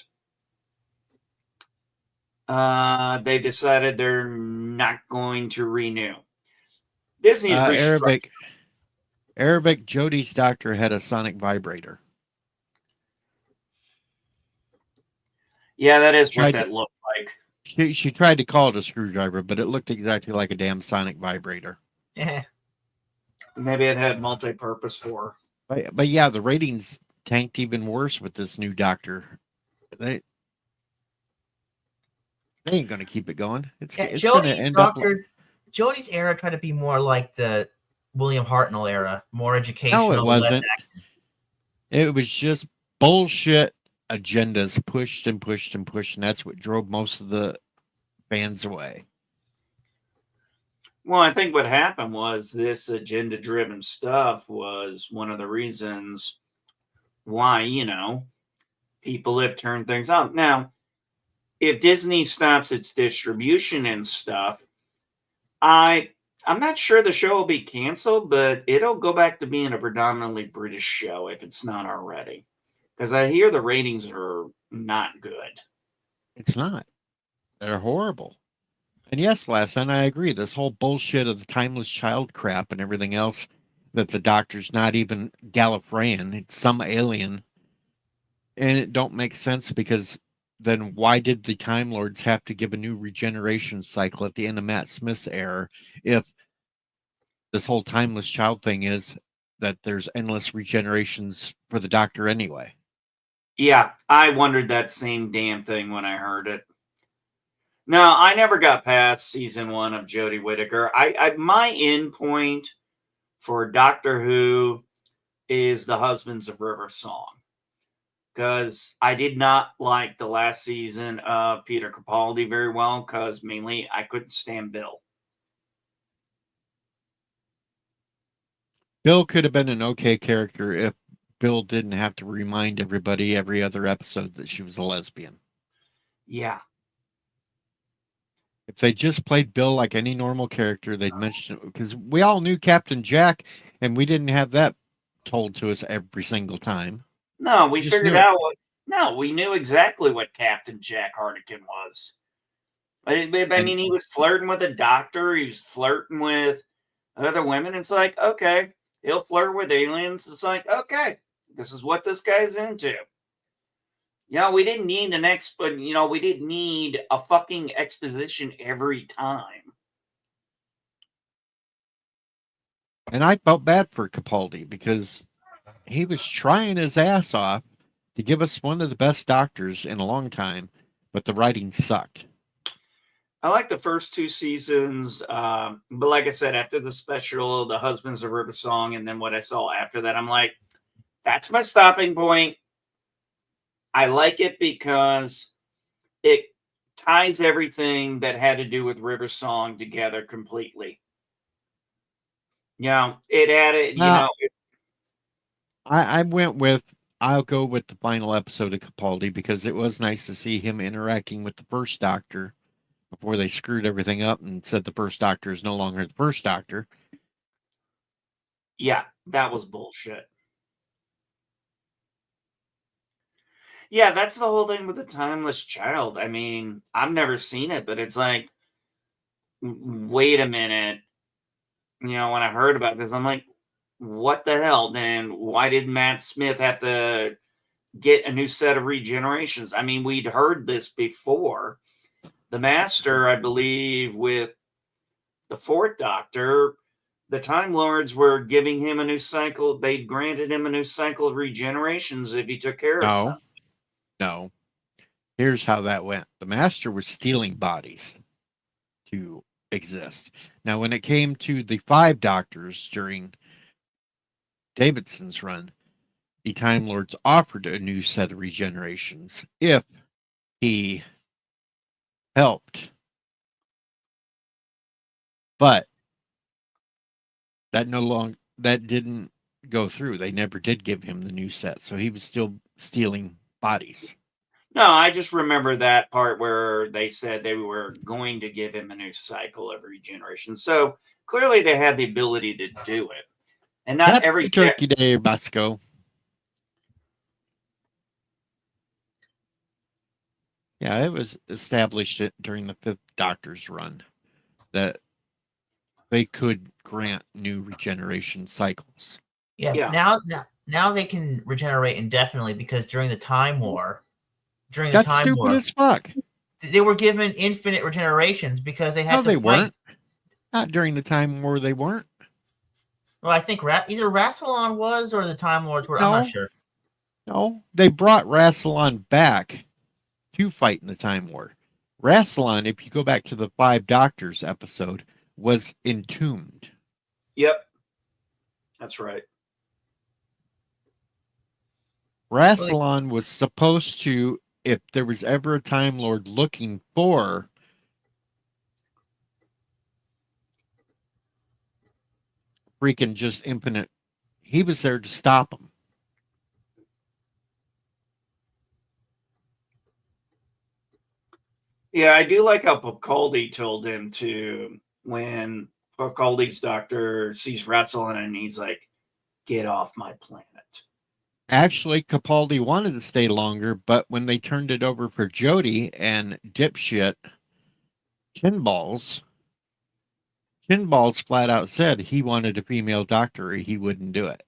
they decided they're not going to renew. Disney's restructured. Arabic Jodie's doctor had a sonic vibrator. Yeah, that is what Tried that looked like. She tried to call it a screwdriver, but it looked exactly like a damn sonic vibrator. Yeah. Maybe it had multi-purpose for her. But yeah, the ratings tanked even worse with this new doctor. They ain't gonna keep it going. It's gonna Jodie's end up. Jodie's era tried to be more like the William Hartnell era, more educational. No, it wasn't. It was just bullshit agendas pushed and pushed and pushed, and that's what drove most of the fans away. Well, I think what happened was this agenda driven stuff was one of the reasons why, people have turned things off. Now, if Disney stops its distribution and stuff, I'm not sure the show will be canceled, but it'll go back to being a predominantly British show if it's not already. Because I hear the ratings are not good. It's not. They're horrible. And yes, Lassen, I agree. This whole bullshit of the timeless child crap and everything else, that the doctor's not even Gallifreyan, it's some alien. And it don't make sense, because then why did the Time Lords have to give a new regeneration cycle at the end of Matt Smith's era if this whole timeless child thing is that there's endless regenerations for the doctor anyway? Yeah, I wondered that same damn thing when I heard it. No, I never got past season 1 of Jodie Whittaker. My end point for Doctor Who is the Husbands of River Song, because I did not like the last season of Peter Capaldi very well, because mainly I couldn't stand Bill. Bill could have been an okay character if Bill didn't have to remind everybody every other episode that she was a lesbian. Yeah. If they just played Bill like any normal character, they'd mention it, because we all knew Captain Jack, and we didn't have that told to us every single time. No, we Just figured knew it. out what. No, we knew exactly what Captain Jack Hartigan was. I mean, he was flirting with a doctor. He was flirting with other women. It's like, okay, he'll flirt with aliens. It's like, okay, this is what this guy's into. We didn't need we didn't need a fucking exposition every time. And I felt bad for Capaldi, because he was trying his ass off to give us one of the best doctors in a long time, but the writing sucked. I like the first 2 seasons, but like I said, after the special, the Husbands of River Song, and then what I saw after that, I'm like, that's my stopping point. I like it because it ties everything that had to do with River Song together completely. It added, Now, I'll go with the final episode of Capaldi, because it was nice to see him interacting with the first doctor before they screwed everything up and said the first doctor is no longer the first doctor. Yeah, that was bullshit. Yeah, that's the whole thing with the timeless child. I mean, I've never seen it, but it's like, wait a minute. When I heard about this, I'm like, what the hell? Then why did Matt Smith have to get a new set of regenerations? I mean, we'd heard this before. The Master, I believe, with the 4th Doctor, the Time Lords were giving him a new cycle. They granted him a new cycle of regenerations if he took care of something. No. Here's how that went. The Master was stealing bodies to exist. Now, when it came to the 5 Doctors during Davidson's run, the Time Lords offered a new set of regenerations if he helped. But that didn't go through. They never did give him the new set, so he was still stealing bodies. No, I just remember that part where they said they were going to give him a new cycle of regeneration. So clearly they had the ability to do it. And not Happy every Turkey Day, Basco. Yeah, it was established during the 5th Doctor's run that they could grant new regeneration cycles. Yeah. Now they can regenerate indefinitely, because during the Time War, That's stupid as fuck. They were given infinite regenerations because they had No, to they fight. weren't. Not during the Time War, they weren't. Well, I think either Rassilon was, or the Time Lords were. I'm not sure. No, they brought Rassilon back to fight in the Time War. Rassilon, if you go back to the 5 Doctors episode, was entombed. Yep. That's right. Rassilon was supposed to, if there was ever a Time Lord looking for freaking just infinite, he was there to stop him. Yeah, I do like how Capaldi told him to, when Capaldi's doctor sees Ratzel and he's like, "Get off my planet." Actually, Capaldi wanted to stay longer, but when they turned it over for Jody and dipshit Chinballs flat out said he wanted a female doctor or he wouldn't do it.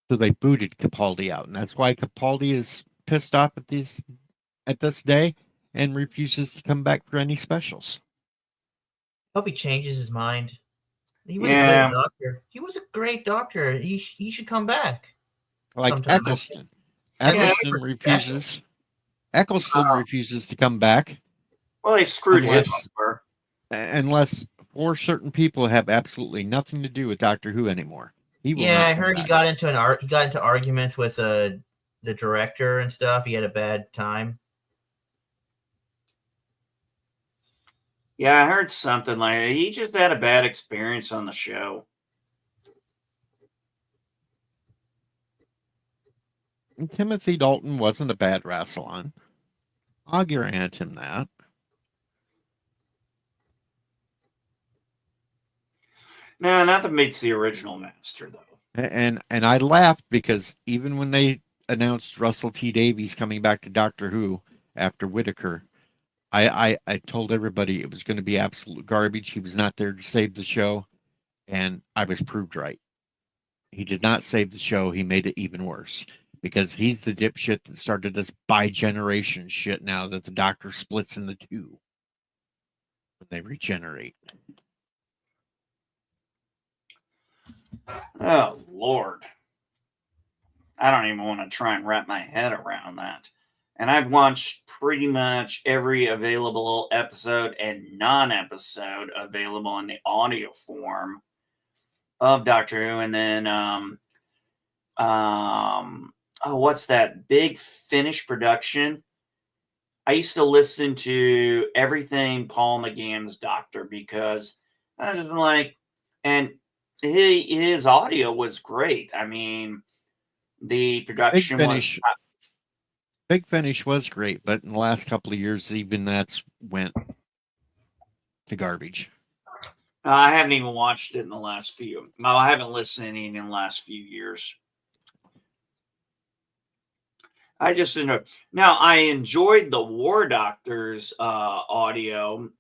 So they booted Capaldi out, and that's why Capaldi is pissed off at this day and refuses to come back for any specials. Hope he changes his mind. He was a Yeah. great doctor. He was a great doctor. He should come back. Like Sometime. Eccleston. Yeah, Eccleston he was refuses. Eccleston refuses to come back Well, they screwed him Unless- over. unless 4 certain people have absolutely nothing to do with Doctor Who anymore. He will Yeah, not I come heard he back. got into arguments with the director and stuff. He had a bad time. Yeah, I heard something like that. He just had a bad experience on the show. And Timothy Dalton wasn't a bad Rassilon. I'll grant him that. No, nothing beats the original Master, though. And I laughed because even when they announced Russell T Davies coming back to Doctor Who after Whitaker, I told everybody it was going to be absolute garbage. He was not there to save the show, and I was proved right. He did not save the show. He made it even worse because he's the dipshit that started this bi-generation shit now that the Doctor splits into 2 when they regenerate. Oh, Lord. I don't even want to try and wrap my head around that. And I've watched pretty much every available episode and non-episode available in the audio form of Doctor Who. And then, what's that big Finnish production? I used to listen to everything Paul McGann's Doctor because I was just like, and his audio was great. I mean, the production was. Big Finish was great, but in the last couple of years, even that's went to garbage. I haven't even watched it in the last few. No, I haven't listened to any in the last few years. I just know. Now, I enjoyed the War Doctor's audio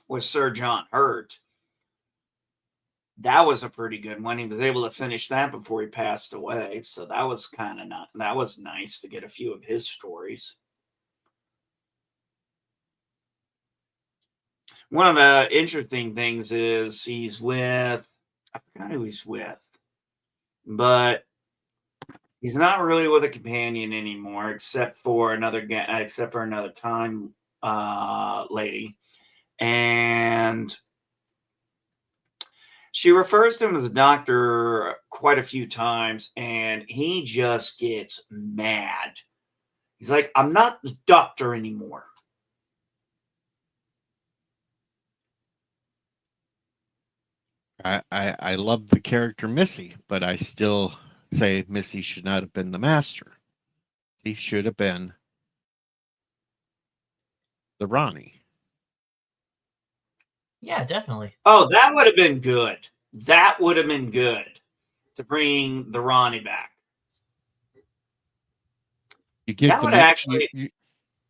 with Sir John Hurt. That was a pretty good one. He was able to finish that before he passed away. So that was kind of that was nice to get a few of his stories. One of the interesting things is he's with, I forgot who he's with, but he's not really with a companion anymore, except for another time lady. And she refers to him as a doctor quite a few times, and he just gets mad. He's like, "I'm not the doctor anymore." I love the character Missy, but I still say Missy should not have been the Master. He should have been the Ronnie. Yeah, definitely. Oh, that would have been good. That would have been good to bring the Ronnie back. You give That would actually.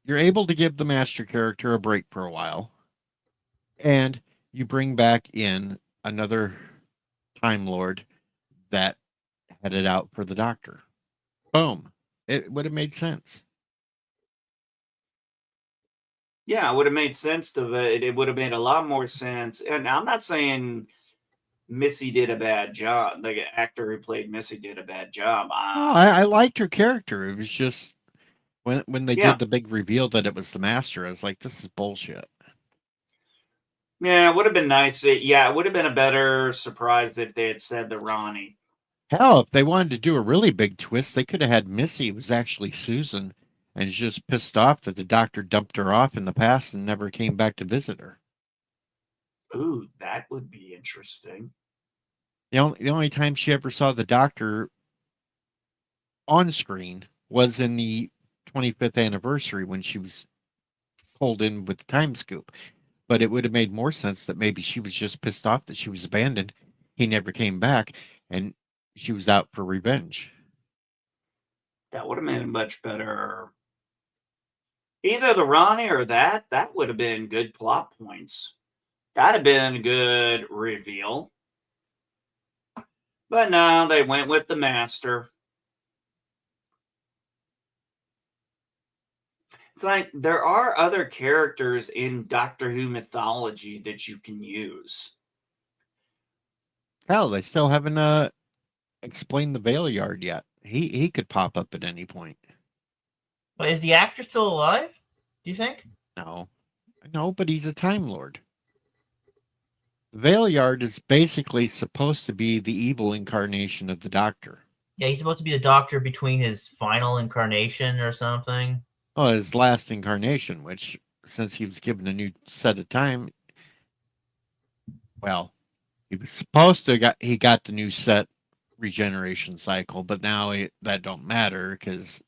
you're able to give the Master character a break for a while, and you bring back in another Time Lord that had it out for the Doctor. Boom. It would have made sense. Yeah, it would have made sense to it. It would have made a lot more sense. And I'm not saying Missy did a bad job. The actor who played Missy did a bad job. Oh, I liked her character. It was just when they Yeah. did the big reveal that it was the Master, I was like, this is bullshit. Yeah, it would have been nice. It would have been a better surprise if they had said the Ronnie. Hell, if they wanted to do a really big twist, they could have had Missy was actually Susan and is just pissed off that the doctor dumped her off in the past and never came back to visit her. Ooh, that would be interesting. The only time she ever saw the doctor on screen was in the 25th anniversary when she was pulled in with the time scoop. But it would have made more sense that maybe she was just pissed off that she was abandoned. He never came back and she was out for revenge. That would have made it much better. Either the Ronnie or that would have been good plot points. That'd have been a good reveal. But no, they went with the master. It's like there are other characters in Doctor Who mythology that you can use. Hell, they still haven't explained the Veil Yard yet. He could pop up at any point. But is the actor still alive? Do you think? No, but he's a Time Lord. The Veil Yard is basically supposed to be the evil incarnation of the Doctor. Yeah, he's supposed to be the Doctor between his final incarnation or something. Well, his last incarnation, which since he was given a new set of time, well, he was supposed to he got the new set regeneration cycle, but now that don't matter because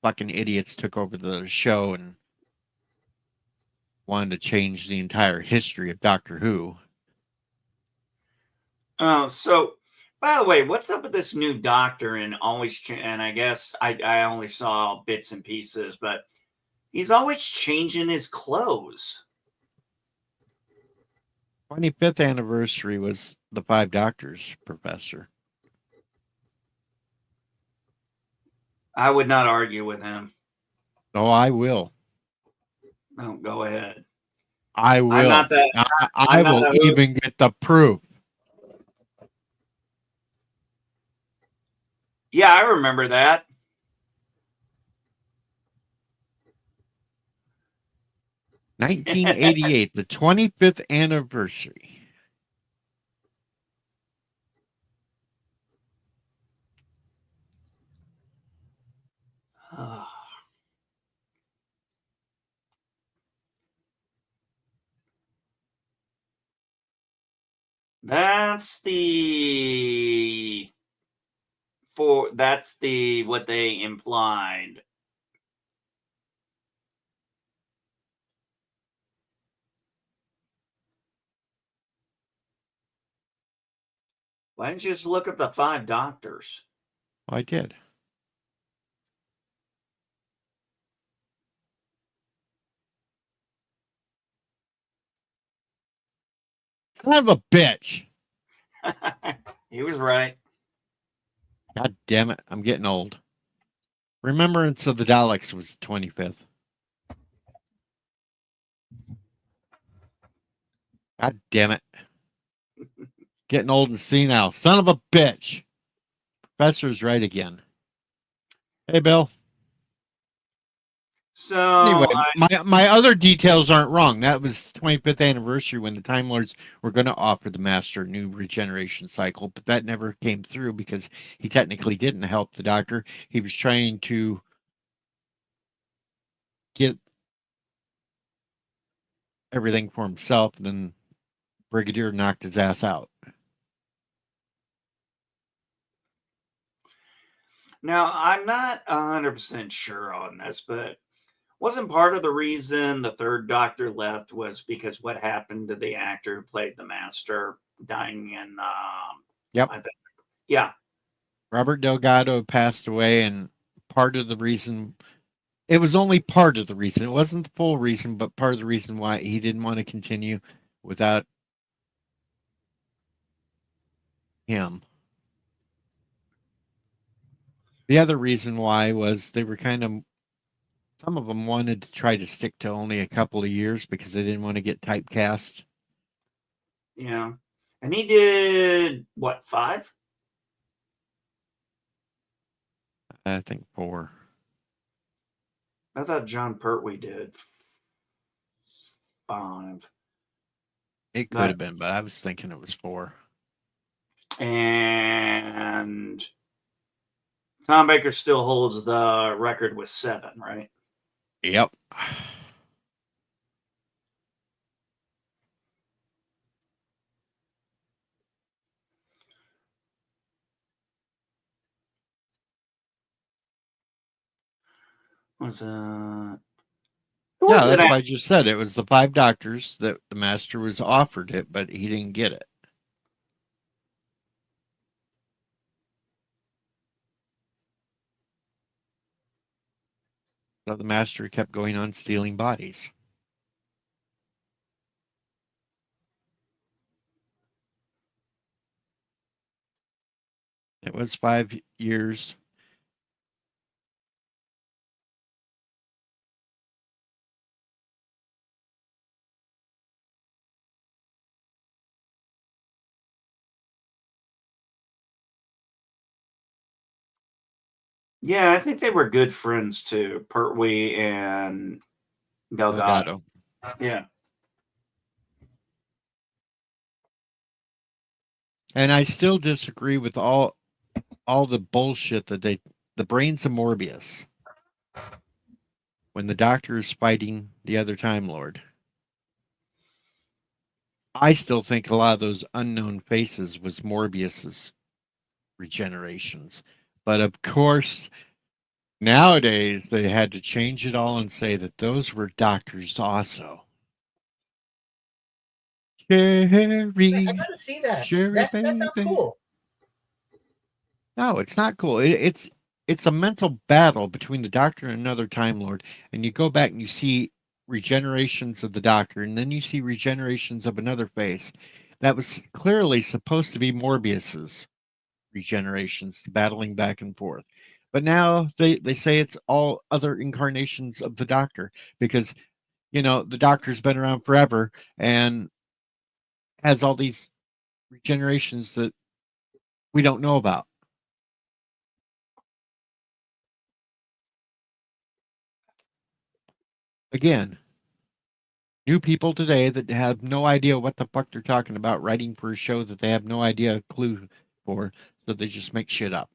fucking idiots took over the show and wanted to change the entire history of Doctor Who. Oh, so by the way, what's up with this new Doctor and and I guess I only saw bits and pieces, but he's always changing his clothes. 25th anniversary was the Five Doctors, Professor. I would not argue with him. Oh, I will. No, go ahead. I will. I'm not that. I will even get the proof. Yeah, I remember that. $1988, the 25th anniversary. That's what they implied. Why didn't you just look up the Five Doctors? I did. Son of a bitch. He was right. God damn it. I'm getting old. Remembrance of the Daleks was the 25th. God damn it. Getting old and senile. Son of a bitch. Professor's right again. Hey, Bill. So anyway, my other details aren't wrong. That was 25th anniversary when the Time Lords were going to offer the Master a new regeneration cycle, but that never came through because he technically didn't help the Doctor. He was trying to get everything for himself, and then Brigadier knocked his ass out. Now, I'm not 100% sure on this, but wasn't part of the reason the third Doctor left was because what happened to the actor who played the Master dying in. Yep. Yeah. Robert Delgado passed away, and part of the reason, it was only part of the reason, it wasn't the full reason, but part of the reason why he didn't want to continue without him. The other reason why was they were some of them wanted to try to stick to only a couple of years because they didn't want to get typecast. Yeah. And he did, what, 5? I think 4. I thought John Pertwee did 5. It could have been, but I was thinking it was 4. And Tom Baker still holds the record with 7, right? Yep. Was Yeah, it that's why I just said it was the 5 doctors that the master was offered it, but he didn't get it. So the master kept going on stealing bodies. It was 5 years. Yeah, I think they were good friends too, Pertwee and Delgado. Yeah. And I still disagree with all the bullshit that the brains of Morbius when the doctor is fighting the other Time Lord. I still think a lot of those unknown faces was Morbius's regenerations. But of course, nowadays they had to change it all and say that those were doctors also. Sherry. I gotta see that. Sherry, That sounds baby. cool. No, it's not cool. It's a mental battle between the Doctor and another Time Lord, and you go back and you see regenerations of the Doctor, and then you see regenerations of another face. That was clearly supposed to be Morbius's regenerations battling back and forth. But now they say it's all other incarnations of the Doctor because the Doctor's been around forever and has all these regenerations that we don't know about. Again, new people today that have no idea what the fuck they're talking about writing for a show that they have no idea a clue for, so they just make shit up.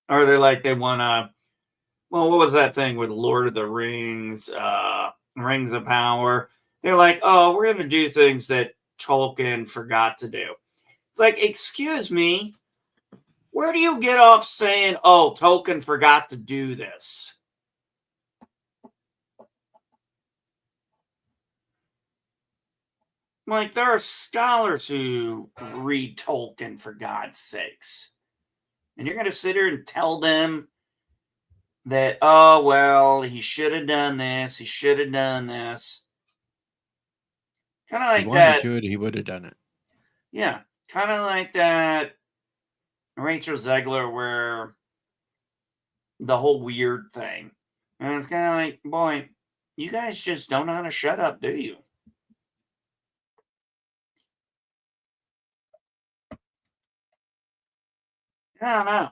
Or they're like they want to. Well, what was that thing with Lord of the Rings, Rings of Power? They're like, oh, we're going to do things that Tolkien forgot to do. It's like, excuse me, where do you get off saying, oh, Tolkien forgot to do this? Like, there are scholars who read Tolkien, for God's sakes. And you're going to sit here and tell them that, oh, well, he should have done this, he should have done this. Kind of If he like wanted that. to do it, he would have done it. Yeah, kind of like that Rachel Zegler, where the whole weird thing. And it's kind of like, boy, you guys just don't know how to shut up, do you? I don't know.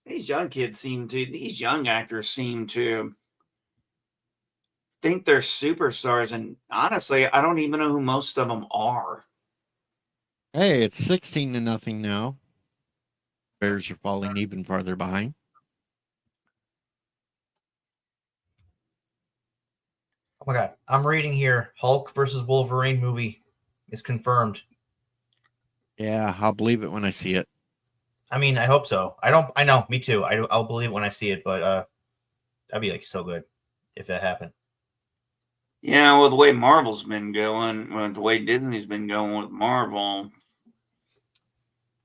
These young actors seem to think they're superstars. And honestly, I don't even know who most of them are. Hey, it's 16-0 now. Bears are falling even farther behind. Oh my god, I'm reading here. Hulk versus Wolverine movie is confirmed. Yeah, I'll believe it when I see it. I mean, I hope so. I know, me too. I'll believe it when I see it, but that'd be like so good if that happened. Yeah, well, the way Marvel's been going, the way Disney's been going with Marvel.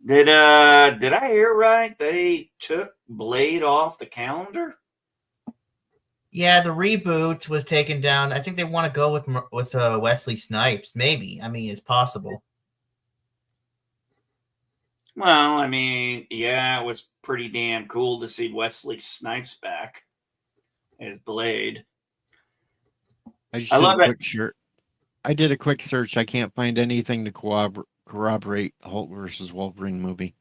Did I hear right? They took Blade off the calendar? Yeah, the reboot was taken down. I think they want to go with Wesley Snipes. Maybe. I mean, it's possible. Well, I mean, yeah, it was pretty damn cool to see Wesley Snipes back as Blade. I did a quick search. I can't find anything to corroborate Hulk versus Wolverine movie.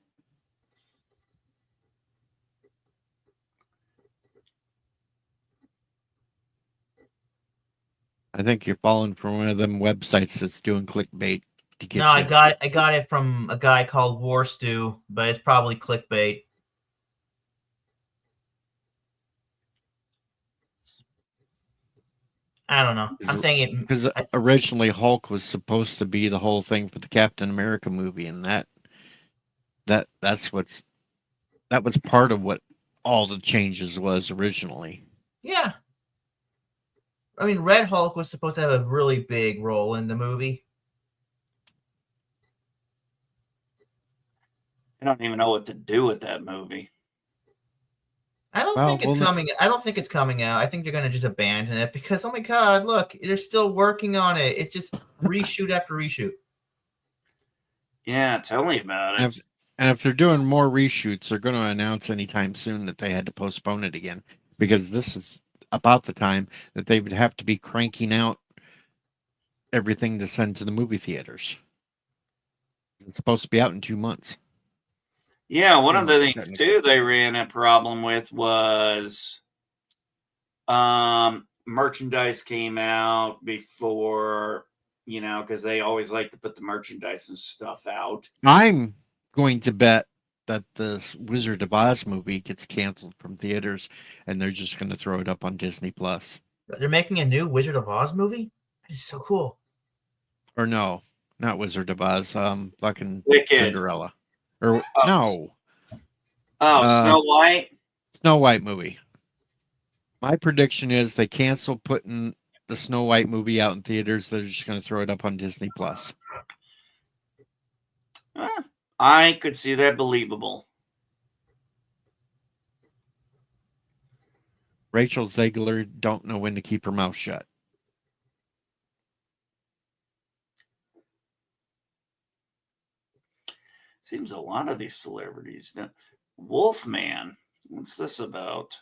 I think you're falling for one of them websites that's doing clickbait to get No, you. I got it from a guy called War Stew, but it's probably clickbait. I don't know. I'm saying it Because originally Hulk was supposed to be the whole thing for the Captain America movie, and that was part of what all the changes was originally. yeah. I mean, Red Hulk was supposed to have a really big role in the movie. I don't even know what to do with that movie. I don't think it's coming. I don't think it's coming out. I think they're gonna just abandon it because, oh my god, look, they're still working on it. It's just reshoot after reshoot. Yeah, tell me about it. And if they're doing more reshoots, they're going to announce anytime soon that they had to postpone it again, because this is about the time that they would have to be cranking out everything to send to the movie theaters. It's supposed to be out in 2 months. Yeah, one of the things too they ran a problem with was merchandise came out before, because they always like to put the merchandise and stuff out. I'm going to bet that the Wizard of Oz movie gets canceled from theaters and they're just going to throw it up on Disney Plus. They're making a new Wizard of Oz movie? That is so cool. Or no, not Wizard of Oz, fucking Wicked. Cinderella. Or no. Snow White? Snow White movie. My prediction is they cancel putting the Snow White movie out in theaters. They're just going to throw it up on Disney Plus. I could see that believable. Rachel Zegler don't know when to keep her mouth shut. Seems a lot of these celebrities. Wolfman, what's this about?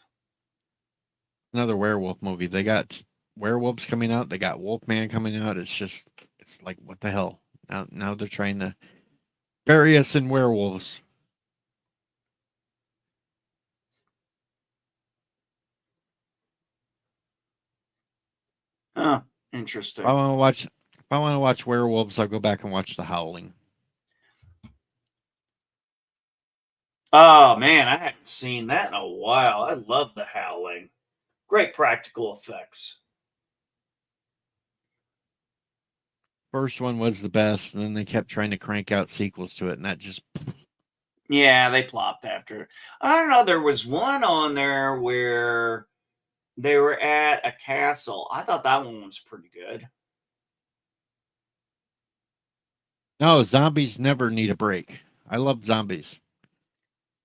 Another werewolf movie. They got werewolves coming out. They got Wolfman coming out. It's like, what the hell? Now they're trying to bury us in werewolves. Oh, interesting. If I want to watch werewolves, I'll go back and watch The Howling. Oh man, I haven't seen that in a while. I love The Howling. Great practical effects. First one was the best, and then they kept trying to crank out sequels to it, and that just... Yeah, they plopped after. I don't know. There was one on there where they were at a castle. I thought that one was pretty good. No, zombies never need a break. I love zombies.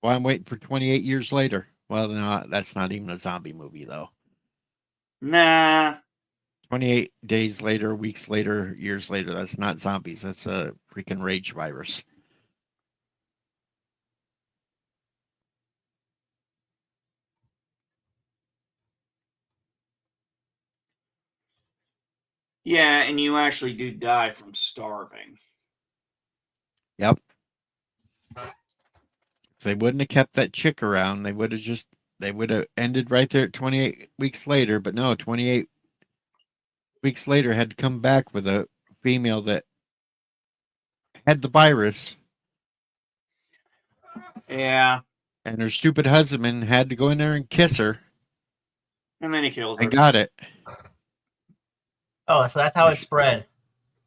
Well, I'm waiting for 28 years later. Well, no, that's not even a zombie movie, though. Nah. 28 days later, weeks later, years later, that's not zombies. That's a freaking rage virus. Yeah, and you actually do die from starving. Yep. If they wouldn't have kept that chick around, they would have ended right there at 28 weeks later. But no, 28 weeks later had to come back with a female that had the virus. Yeah. And her stupid husband had to go in there and kiss her. And then he killed her. And got it. Oh, so that's how it spread.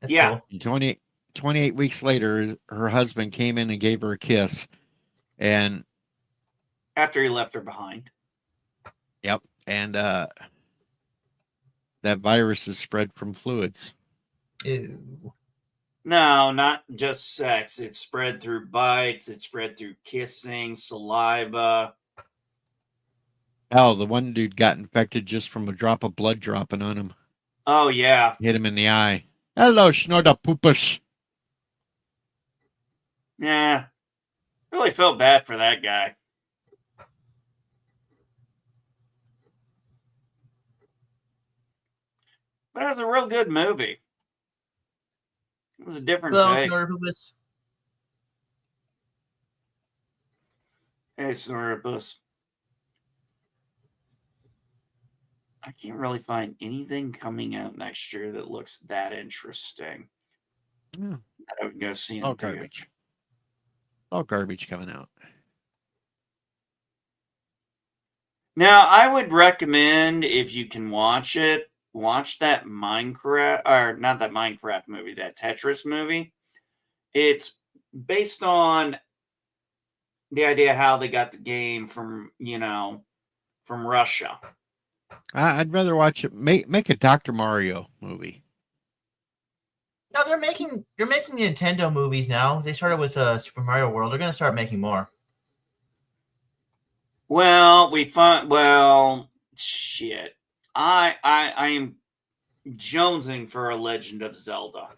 That's yeah. Cool. 28 weeks later, her husband came in and gave her a kiss. And after he left her behind. Yep. And that virus is spread from fluids. Ew. No, not just sex. It's spread through bites. It's spread through kissing, saliva. Hell, the one dude got infected just from a drop of blood dropping on him. Oh, yeah. Hit him in the eye. Hello, Schnorda-poopus. Yeah. Really felt bad for that guy. But it was a real good movie. It was a different take. Hey, Snortopus. I can't really find anything coming out next year that looks that interesting Yeah. that I would go see in All theater. garbage. All garbage coming out. Now, I would recommend if you can watch it, watch that Minecraft, or not that Minecraft movie, that Tetris movie. It's based on the idea how they got the game from, from Russia. I'd rather watch it. Make a Dr. Mario movie. No, they're making Nintendo movies now. They started with Super Mario World. They're gonna start making more. Well, shit. I am jonesing for a Legend of Zelda.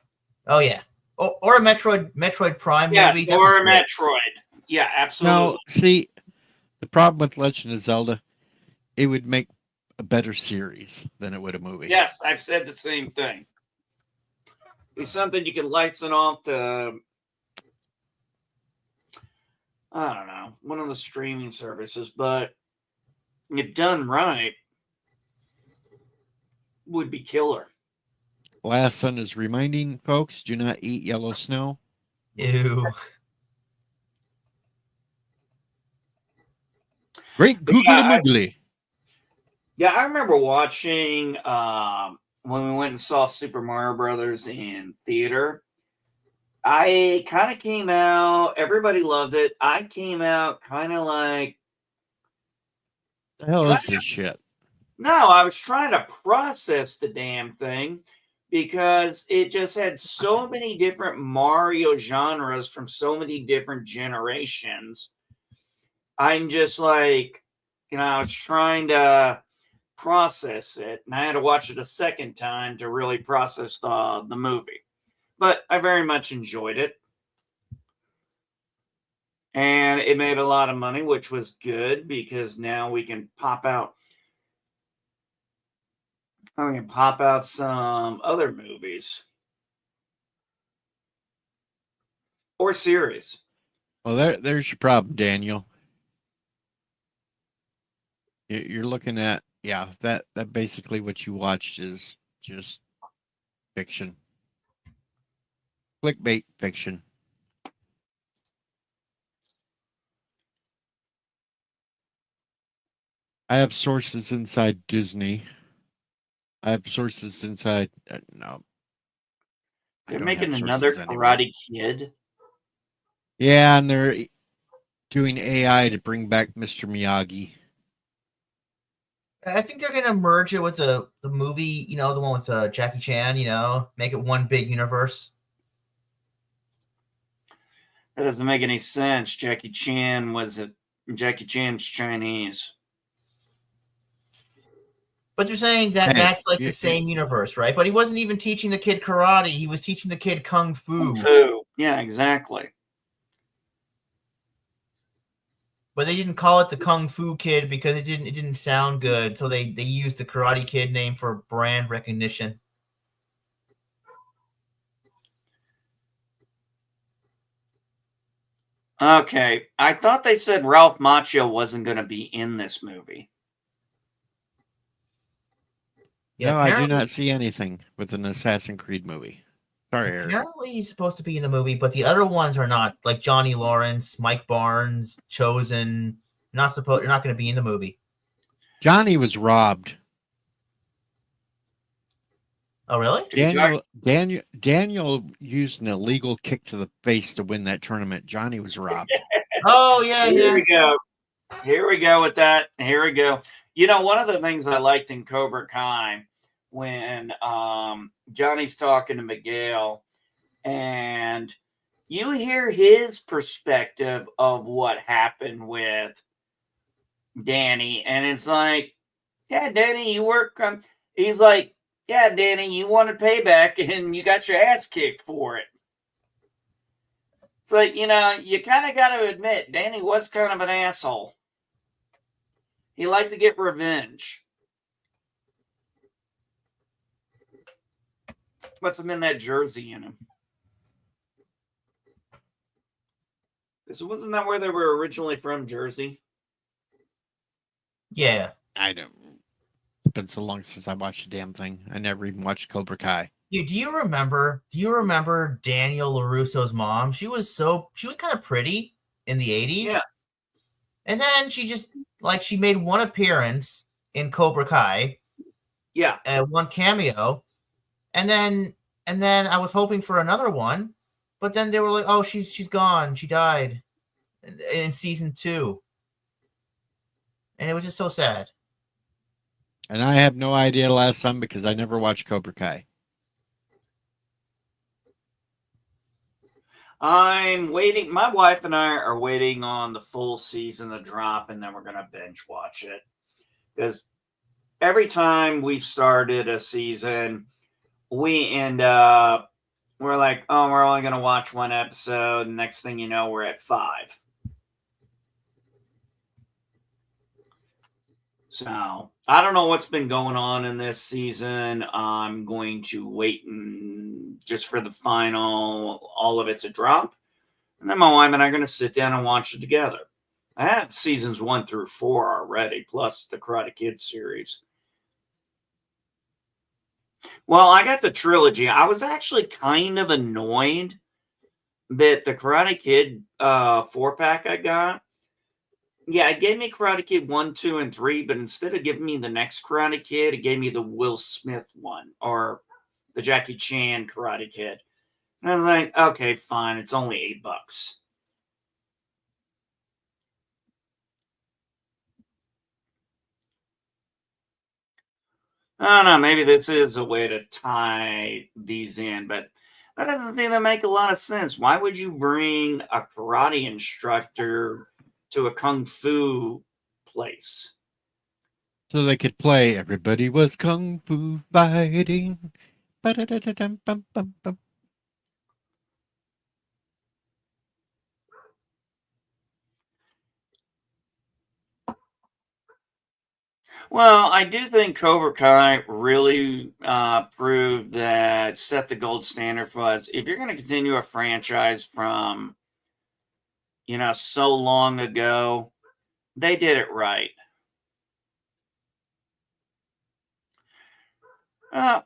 Oh yeah, or a Metroid Prime Yes, movie. or a Metroid. Yeah, absolutely. Now, see, the problem with Legend of Zelda, it would make a better series than it would a movie. Yes, I've said the same thing. It's something you can license off to, I don't know, one of the streaming services, but if done right, would be killer. Last Son is reminding folks, do not eat yellow snow. Ew. Great googly moogly. Yeah, I remember watching when we went and saw Super Mario Brothers in theater. I kind of came out, everybody loved it. I came out kind of like, The hell is this shit? no, I was trying to process the damn thing because it just had so many different Mario genres from so many different generations. I'm just like, I was trying to process it, and I had to watch it a second time to really process the movie. But I very much enjoyed it. And it made a lot of money, which was good because now we can pop out. I can pop out some other movies or series. Well, there's your problem, Daniel. You're looking at, yeah, that basically what you watched is just fiction. Clickbait fiction. I have sources inside Disney. I have sources inside, no. I They're don't making have another sources anymore. Karate Kid. Yeah, and they're doing AI to bring back Mr. Miyagi. I think they're gonna merge it with the movie, the one with Jackie Chan. Make it one big universe. That doesn't make any sense. Jackie Chan's Chinese. But you're saying that Hey, that's like the same universe, right? But he wasn't even teaching the kid karate. He was teaching the kid kung fu. Yeah, exactly. But they didn't call it the Kung Fu Kid because it didn't sound good. So they used the Karate Kid name for brand recognition. Okay, I thought they said Ralph Macchio wasn't going to be in this movie. Yeah, no, I do not see anything with an Assassin's Creed movie. Sorry, Eric. Apparently he's supposed to be in the movie, but the other ones are not. Like Johnny Lawrence, Mike Barnes, Chosen. You're not going to be in the movie. Johnny was robbed. Oh, really? Daniel used an illegal kick to the face to win that tournament. Johnny was robbed. Oh, yeah, Here we go. Here we go with that. Here we go. One of the things I liked in Cobra Kai when Johnny's talking to Miguel and you hear his perspective of what happened with Danny. And it's like, yeah, Danny, you work. He's like, yeah, Danny, you wanted payback and you got your ass kicked for it. It's like, you kind of got to admit, Danny was kind of an asshole. He liked to get revenge. Must have been that jersey in him. Wasn't that where they were originally from, Jersey? Yeah. I don't. been so long since I watched the damn thing. I never even watched Cobra Kai. Do you remember Daniel LaRusso's mom? She was kind of pretty in the 80s. Yeah. And then she made one appearance in Cobra Kai, Yeah. one cameo, and then I was hoping for another one, but then they were like, "Oh, she's gone. She died in season 2." And it was just so sad. And I have no idea last time because I never watched Cobra Kai. I'm waiting. My wife and I are waiting on the full season to drop, and then we're going to binge watch it. Because every time we've started a season, we end up, we're like, oh, we're only going to watch one episode. Next thing you know, we're at 5. So I don't know what's been going on in this season. I'm going to wait and just for the final, all of it to drop. And then my wife and I are going to sit down and watch it together. I have seasons 1 through 4 already, plus the Karate Kid series. Well, I got the trilogy. I was actually kind of annoyed that the Karate Kid 4-pack I got, yeah, it gave me Karate Kid 1, 2, and 3, but instead of giving me the next Karate Kid, it gave me the Will Smith one or the Jackie Chan Karate Kid. And I was like, okay, fine. It's only $8. I don't know. Maybe this is a way to tie these in, but that doesn't seem to make a lot of sense. Why would you bring a karate instructor to a kung fu place? So they could play Everybody Was Kung Fu Fighting. Ba-da-da-da-dum-bum-bum-bum. Well, I do think Cobra Kai really proved that set the gold standard for us. If you're going to continue a franchise from, so long ago, they did it right. I'll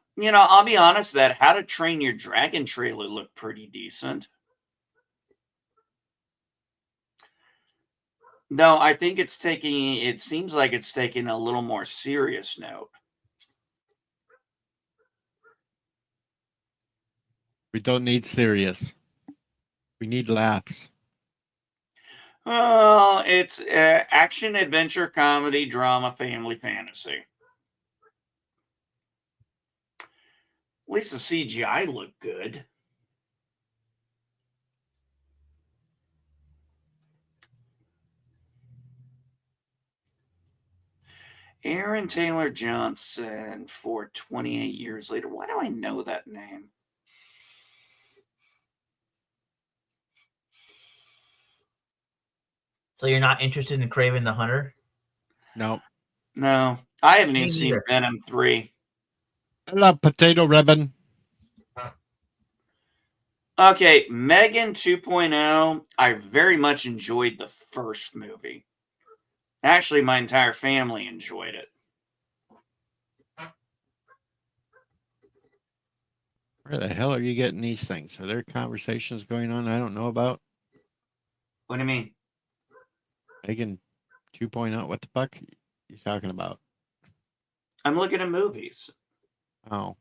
be honest, that How to Train Your Dragon trailer looked pretty decent. Though I think it seems like it's taking a little more serious note. We don't need serious. We need laughs. Well, it's action, adventure, comedy, drama, family, fantasy. At least the CGI looked good. Aaron Taylor Johnson for 28 years later. Why do I know that name? So you're not interested in Kraven the Hunter? No. No, I haven't Me even seen neither. Venom 3. I love potato ribbon. Okay, Megan 2.0. I very much enjoyed the first movie. Actually, my entire family enjoyed it. Where the hell are you getting these things? Are there conversations going on I don't know about? What do you mean? Megan 2.0, what the fuck are you talking about? I'm looking at movies. Oh,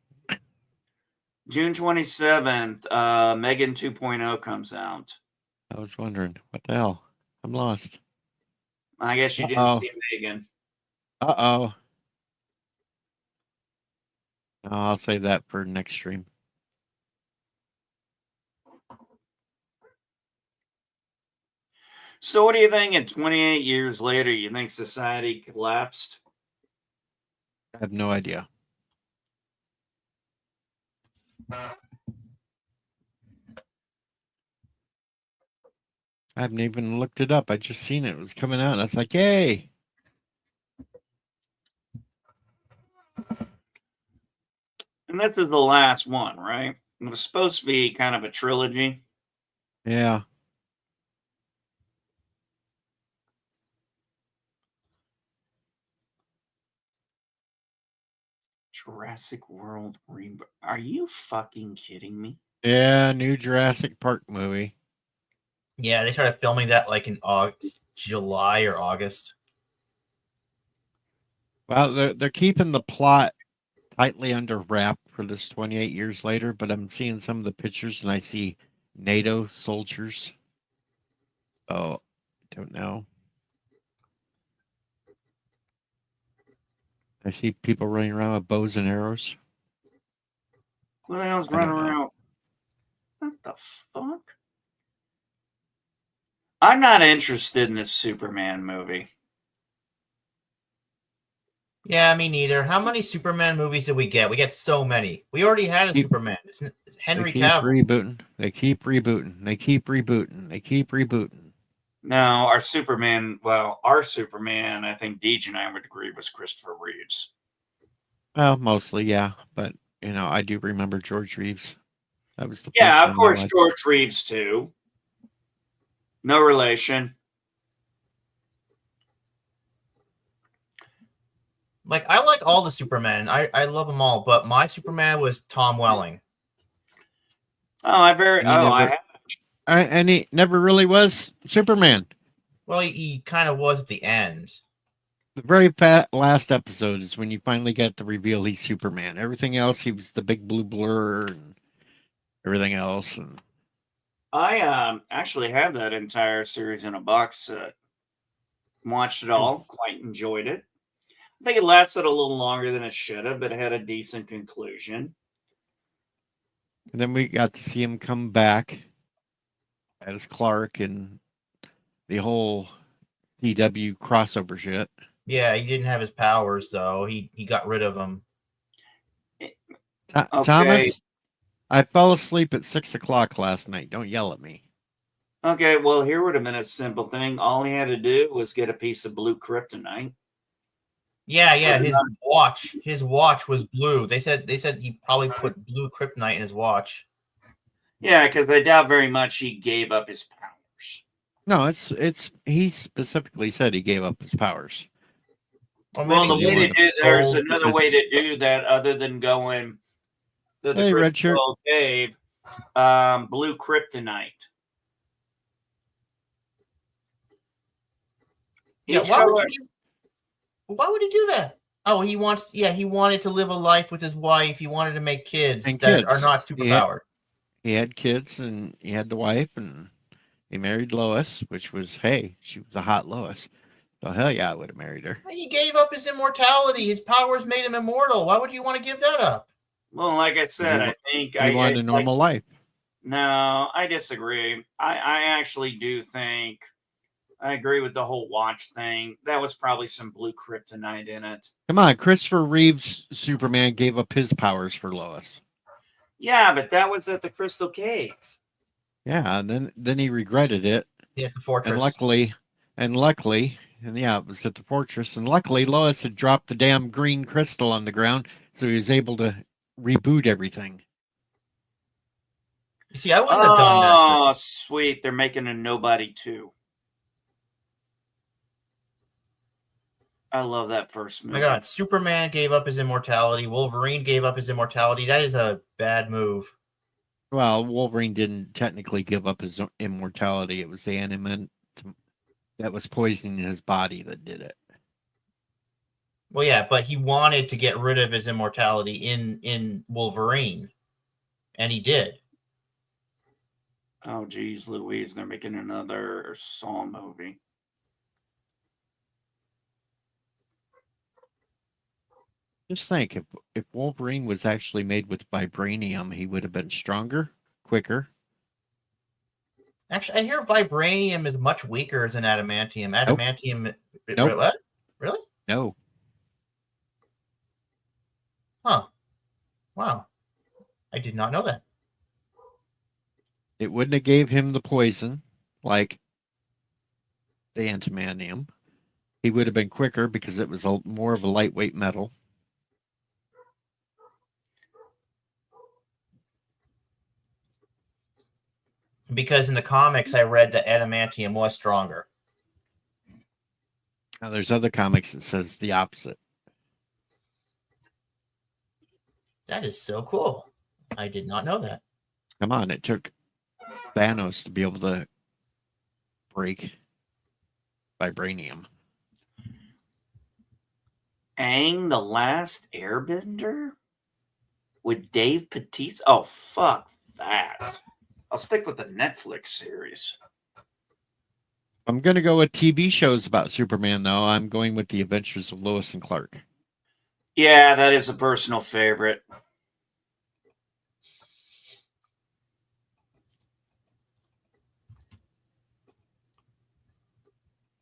June 27th, Megan 2.0 comes out. I was wondering. What the hell? I'm lost. I guess you didn't see Megan. Uh-oh. Oh, I'll save that for next stream. So what do you think in 28 years later, you think society collapsed? I have no idea. I haven't even looked it up. I just seen it. It was coming out. And I was like, yay. And this is the last one, right? It was supposed to be kind of a trilogy. Yeah. Jurassic World Reboot. Are you fucking kidding me? Yeah, new Jurassic Park movie. Yeah, they started filming that like in July or August. Well, they're keeping the plot tightly under wrap for this 28 years later, but I'm seeing some of the pictures and I see NATO soldiers. Oh, don't know. I see people running around with bows and arrows. Who the hell's I don't running know. around? What the fuck? I'm not interested in this Superman movie. Yeah, me neither. How many Superman movies did we get? We get so many. We already had a Superman. It's Henry They keep Cavill. rebooting. They keep rebooting. They keep rebooting. They keep rebooting. No, our Superman, I think Deej and I would agree, was Christopher Reeves. Well, mostly, yeah. But, I do remember George Reeves. That was the Yeah, first of one I course, liked. George Reeves, too. No relation. Like, I like all the Superman. I love them all, but my Superman was Tom Welling. I have. And he never really was Superman. Well, he kind of was at the end. The very last episode is when you finally get the reveal he's Superman. Everything else, he was the big blue blur and everything else. And I actually have that entire series in a box set. Watched it all. Quite enjoyed it. I think it lasted a little longer than it should have, but it had a decent conclusion. And then we got to see him come back as Clark and the whole DW crossover shit. Yeah, he didn't have his powers though. He got rid of them. Okay. Thomas, I fell asleep at 6:00 last night. Don't yell at me. Okay, well, here would have been a simple thing. All he had to do was get a piece of blue kryptonite. Yeah. His watch was blue. They said he probably put blue kryptonite in his watch. Yeah, because I doubt very much he gave up his powers. No, it's he specifically said he gave up his powers. Well, the way to do there's another it's- way to do that other than going to the Hey, red shirt. Crystal Cave. Blue kryptonite. Yeah, Each why color- would he do that? Oh, he wanted to live a life with his wife. He wanted to make kids And that kids. are not superpowered. He had kids and he had the wife and he married Lois, which was, hey, she was a hot Lois. So hell yeah, I would have married her. He gave up his immortality. His powers made him immortal. Why would you want to give that up? Well, like I said, I think He wanted a normal life. No, I disagree. I actually do think I agree with the whole watch thing. That was probably some blue kryptonite in it. Come on, Christopher Reeve's Superman gave up his powers for Lois. Yeah, but that was at the Crystal Cave. Yeah, and then he regretted it. Yeah, the fortress. And luckily, yeah, it was at the fortress. And luckily, Lois had dropped the damn green crystal on the ground, so he was able to reboot everything. You see, I wouldn't have done that. Oh, sweet. They're making a Nobody 2. I love that first movie. My God, Superman gave up his immortality. Wolverine gave up his immortality. That is a bad move. Well, Wolverine didn't technically give up his immortality. It was the animant that was poisoning his body that did it. Well, yeah, but he wanted to get rid of his immortality in Wolverine, and he did. Oh, geez, Louise. They're making another Saw movie. Just think, if Wolverine was actually made with vibranium, he would have been stronger, quicker. Actually, I hear vibranium is much weaker than adamantium. Adamantium, Nope. What? Really? No. Huh. Wow. I did not know that. It wouldn't have gave him the poison like the antimanium. He would have been quicker because it was more of a lightweight metal. Because in the comics, I read that adamantium was stronger. Now, there's other comics that says the opposite. That is so cool. I did not know that. Come on, it took Thanos to be able to break vibranium. Aang the Last Airbender with Dave Bautista. Oh, fuck that. I'll stick with the Netflix series. I'm going to go with TV shows about Superman, though. I'm going with The Adventures of Lois and Clark. Yeah, that is a personal favorite.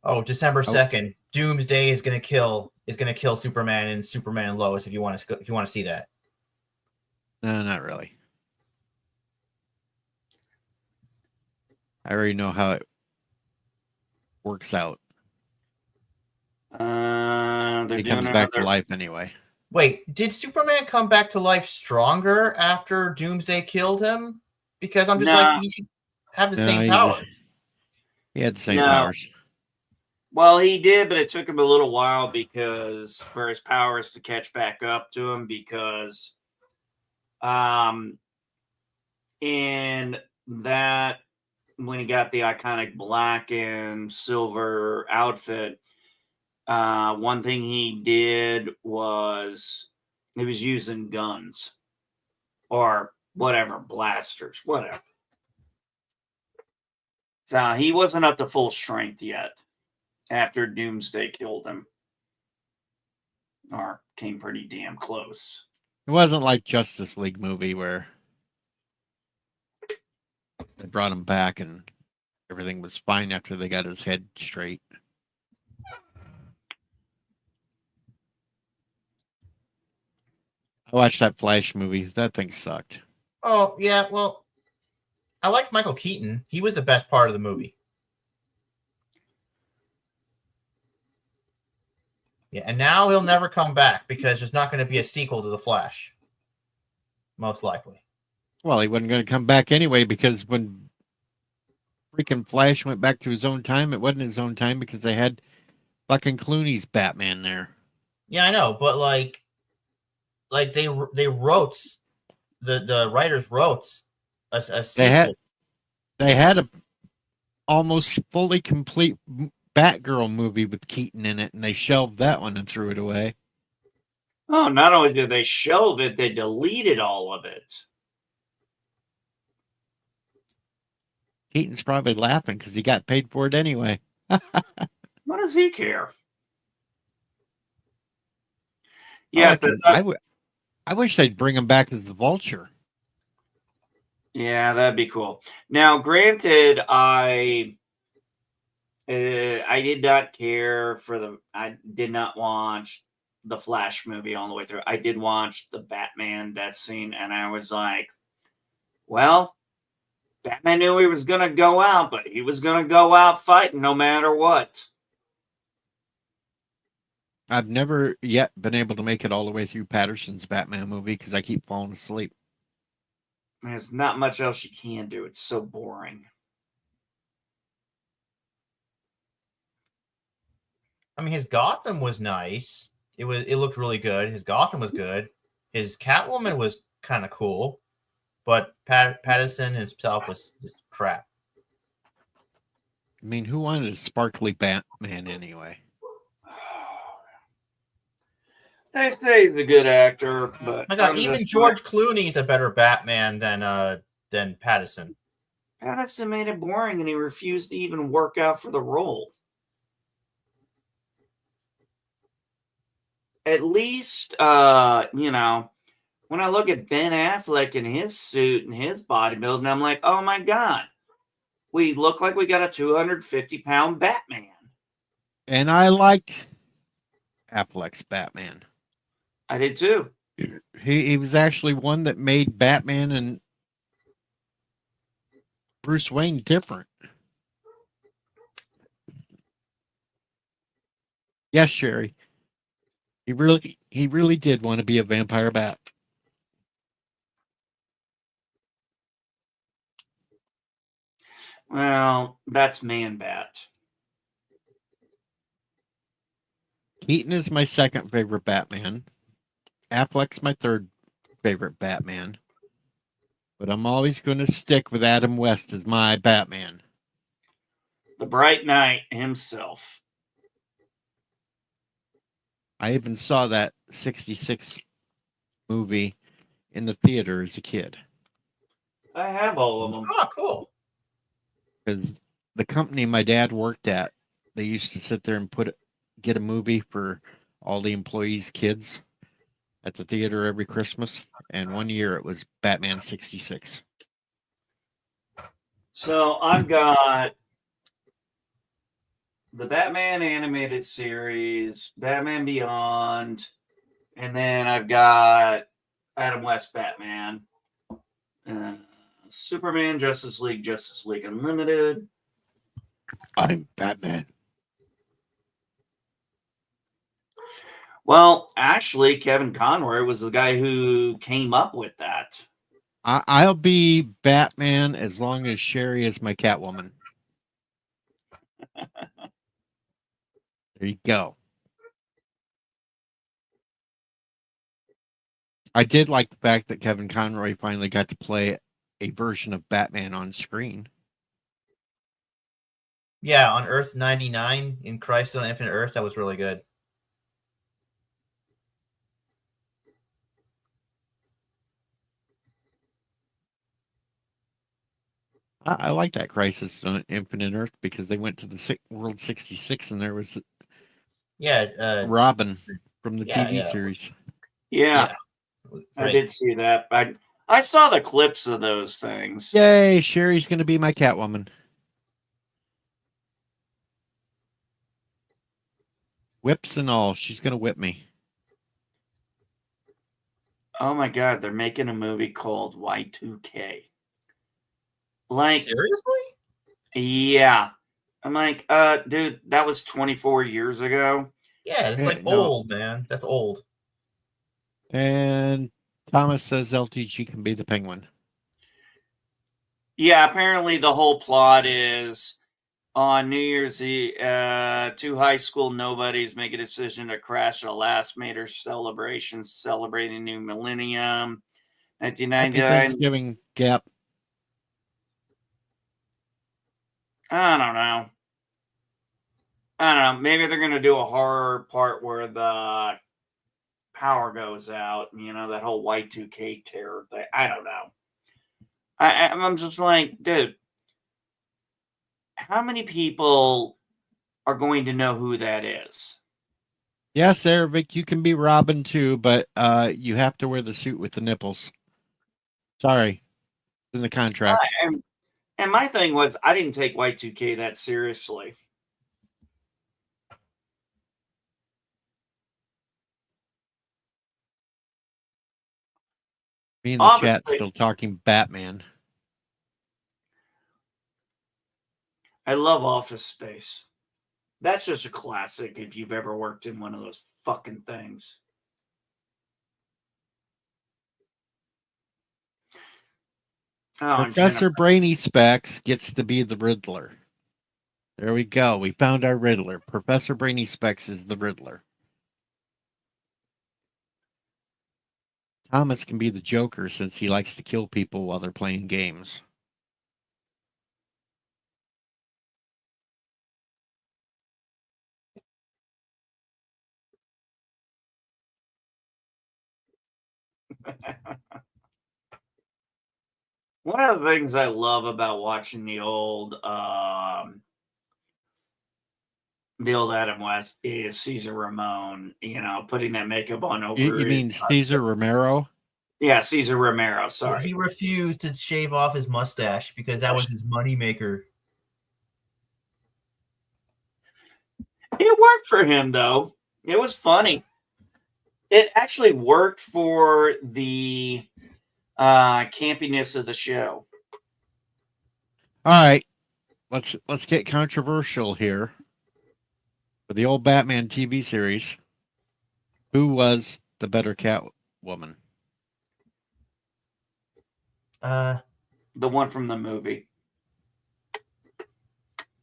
Oh, December 2nd. Doomsday is gonna kill Superman and Superman and Lois if you want to see that. No, not really. I already know how it works out. He comes back to life anyway. Wait, did Superman come back to life stronger after Doomsday killed him? Because I'm just like, he should have the same power. He had the same powers. Well, he did, but it took him a little while because for his powers to catch back up to him because in that when he got the iconic black and silver outfit, one thing he did was he was using guns or whatever, blasters, whatever. So he wasn't up to full strength yet after Doomsday killed him. Or came pretty damn close. It wasn't like Justice League movie where they brought him back and everything was fine after they got his head straight. I watched that Flash movie. That thing sucked. Oh, yeah, well, I liked Michael Keaton. He was the best part of the movie. Yeah, and now he'll never come back because there's not going to be a sequel to The Flash. Most likely. Well, he wasn't going to come back anyway because when freaking Flash went back to his own time, it wasn't his own time because they had fucking Clooney's Batman there. Yeah, I know, but like they wrote the writers wrote a sequel. They had a almost fully complete Batgirl movie with Keaton in it, and they shelved that one and threw it away. Oh, not only did they shelve it, they deleted all of it. Keaton's probably laughing because he got paid for it anyway. What does he care? Yes, I wish they'd bring him back as the Vulture. Yeah, that'd be cool. Now, granted, I did not care for I did not watch the Flash movie all the way through. I did watch the Batman death scene, and I was like, well, Batman knew he was going to go out, but he was going to go out fighting no matter what. I've never yet been able to make it all the way through Patterson's Batman movie because I keep falling asleep. There's not much else you can do. It's so boring. I mean, his Gotham was nice. It looked really good. His Gotham was good. His Catwoman was kind of cool, but Pattinson himself was just crap. I mean, who wanted a sparkly Batman anyway? They say he's a good actor, but my God, even George Clooney is a better Batman than Pattinson. Pattinson made it boring, and he refused to even work out for the role. At least, when I look at Ben Affleck in his suit and his bodybuilding, I'm like, oh my God, we look like we got a 250-pound Batman. And I liked Affleck's Batman. I did too. He was actually one that made Batman and Bruce Wayne different. Yes, Sherry. He really did want to be a vampire bat. Well, that's Man-Bat. Keaton is my second favorite Batman. Affleck's my third favorite Batman, but I'm always going to stick with Adam West as my Batman. The Bright Knight himself. I even saw that 66 movie in the theater as a kid I have all of them. Oh, cool. because the company my dad worked at, they used to sit there and get a movie for all the employees' kids at the theater every Christmas. And one year it was Batman 66. So I've got the Batman animated series, Batman Beyond, and then I've got Adam West Batman, Superman, Justice League Unlimited. I'm Batman. Well, actually, Kevin Conroy was the guy who came up with that. I'll be Batman as long as Sherry is my Catwoman. There you go. I did like the fact that Kevin Conroy finally got to play a version of Batman on screen. Yeah, on Earth 99 in Crisis on Infinite Earth, that was really good. I like that Crisis on Infinite Earth because they went to the World 66 and there was Yeah, Robin from the yeah, TV yeah. series. Yeah, great. I did see that. I saw the clips of those things. Yay, Sherry's going to be my Catwoman. Whips and all. She's going to whip me. Oh my God, they're making a movie called Y2K. Like, Seriously? yeah. I'm like, dude, that was 24 years ago. Yeah, it's Yeah, like no. old, man. That's old. And Thomas says LTG can be the Penguin. Yeah, apparently the whole plot is on New Year's Eve, two high school nobodies make a decision to crash a last major celebration celebrating new millennium. Happy 1999. Thanksgiving, Gap. I don't know. I don't know. Maybe they're going to do a horror part where the power goes out. You know, that whole Y2K terror thing. I don't know. I'm just like, dude, how many people are going to know who that is? Yes, Eric, you can be Robin too, but you have to wear the suit with the nipples. Sorry. In the contract. And my thing was, I didn't take Y2K that seriously. Me in the Obviously. chat still talking Batman. I love Office Space. That's just a classic if you've ever worked in one of those fucking things. Oh, Professor Brainy Specs gets to be the Riddler. There we go. We found our Riddler. Professor Brainy Specs is the Riddler. Thomas can be the Joker since he likes to kill people while they're playing games. One of the things I love about watching the old Adam West is Cesar Ramon, you know, putting that makeup on over. You mean Cesar Romero? Yeah, Cesar Romero. Sorry. He refused to shave off his mustache because that was his moneymaker. It worked for him, though. It was funny. It actually worked for the campiness of the show. All right. Let's get controversial here. For the old Batman TV series, who was the better Catwoman? The one from the movie.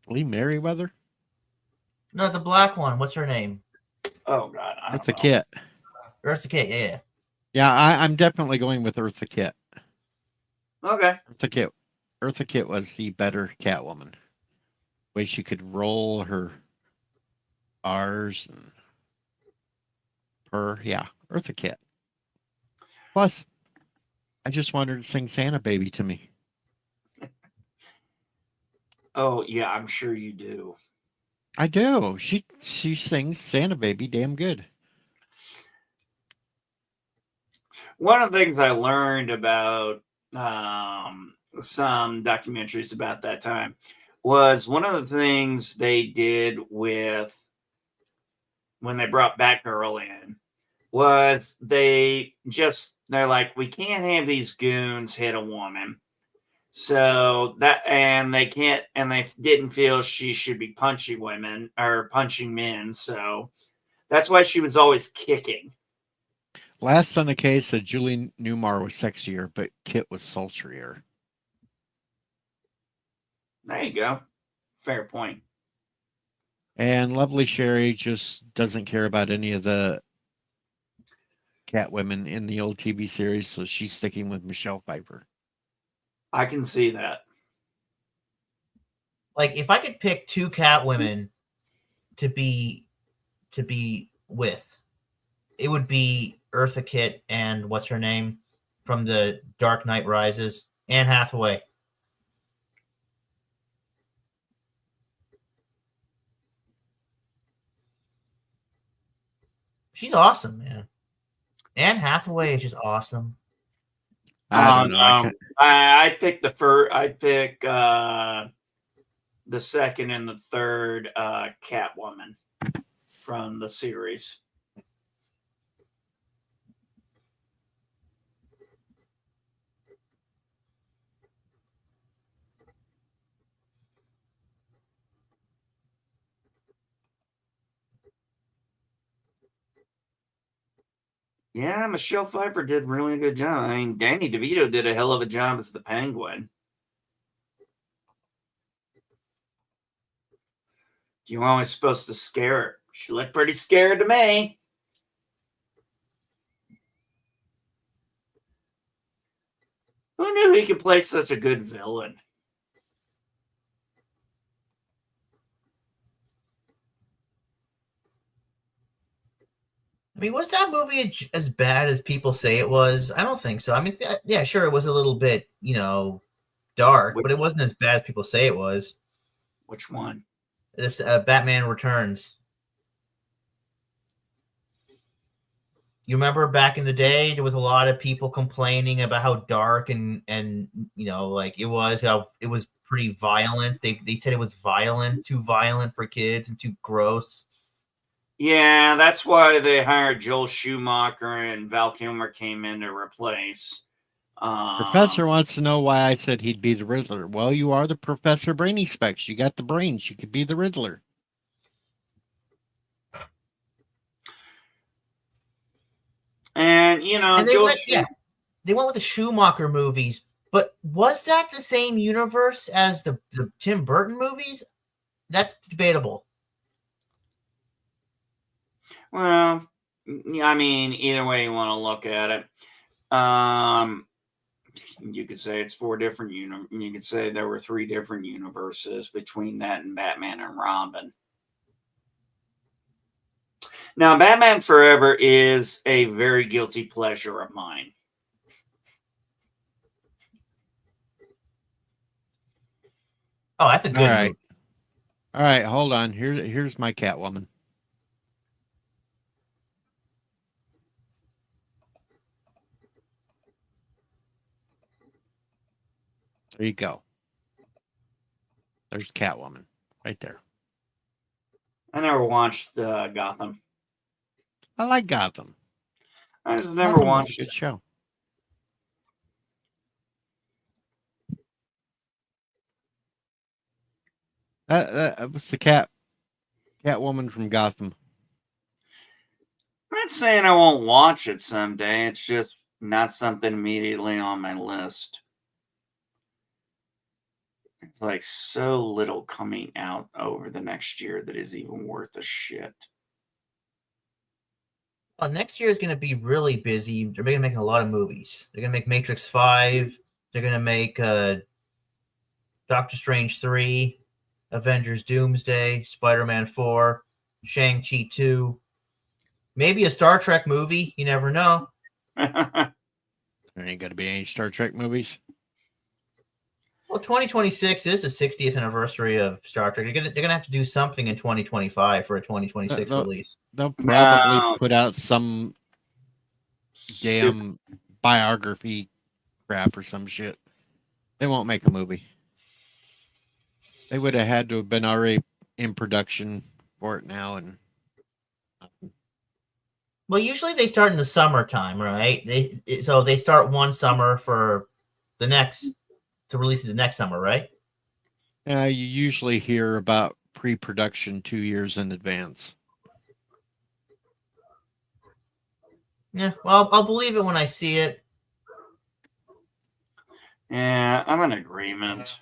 Lee Merriweather? No, the black one. What's her name? Oh God, I That's don't a know. Kit. Eartha Kitt. Yeah. Yeah, I'm definitely going with Eartha Kitt. Okay. Eartha Kitt was the better Catwoman. Way she could roll her R's and her, yeah, Eartha Kitt. Plus, I just want her to sing Santa Baby to me. Oh yeah, I'm sure you do. I do. She sings Santa Baby damn good. One of the things I learned about some documentaries about that time was one of the things they did with when they brought Batgirl in was they're like, we can't have these goons hit a woman. So that and they can't and they didn't feel she should be punching women or punching men. So that's why she was always kicking. Last on the case said Julie Newmar was sexier, but Kit was sultrier. There you go. Fair point. And Lovely Sherry just doesn't care about any of the Catwomen in the old TV series, so she's sticking with Michelle Pfeiffer. I can see that. Like if I could pick two Catwomen to be with, it would be Eartha Kitt and what's her name from the Dark Knight Rises, Anne Hathaway. She's awesome, man. Anne Hathaway is just awesome. I don't know. No. I pick the first. I pick the second and the third Catwoman from the series. Yeah, Michelle Pfeiffer did really a good job. I mean, Danny DeVito did a hell of a job as the Penguin. You were always supposed to scare her. She looked pretty scared to me. Who knew he could play such a good villain? I mean, was that movie as bad as people say it was? I don't think so. I mean, yeah, sure, it was a little bit, dark, but it wasn't as bad as people say it was. Which one? This Batman Returns. You remember back in the day, there was a lot of people complaining about how dark and like it was, how it was pretty violent. They said it was violent, too violent for kids and too gross. Yeah, that's why they hired Joel Schumacher and Val Kilmer came in to replace. Professor wants to know why I said he'd be the Riddler. Well, you are the Professor Brainy Specs. You got the brains. You could be the Riddler. And they went with the Schumacher movies, but was that the same universe as the Tim Burton movies? That's debatable. Well, I mean, either way you want to look at it. You could say it's four different you could say there were three different universes between that and Batman and Robin. Now, Batman Forever is a very guilty pleasure of mine. Oh, that's a good movie. All right, hold on. Here's my Catwoman. There you go. There's Catwoman right there. I never watched Gotham. I like Gotham. I just never watched a good show. That was the Catwoman from Gotham. I'm not saying I won't watch it someday. It's just not something immediately on my list. It's like so little coming out over the next year that is even worth a shit. Well, next year is going to be really busy. They're going to make a lot of movies. They're going to make Matrix 5. They're going to make Doctor Strange 3, Avengers Doomsday, Spider-Man 4, Shang-Chi 2. Maybe a Star Trek movie. You never know. There ain't going to be any Star Trek movies. Well, 2026 is the 60th anniversary of Star Trek. They're gonna have to do something in 2025 for a 2026 release. They'll probably No. put out some damn biography crap or some shit. They won't make a movie. They would have had to have been already in production for it now, and Well, usually they start in the summertime, right? So they start one summer for the next to release it the next summer, right? you usually hear about pre-production 2 years in advance. Yeah, well, I'll believe it when I see it. Yeah, I'm in agreement.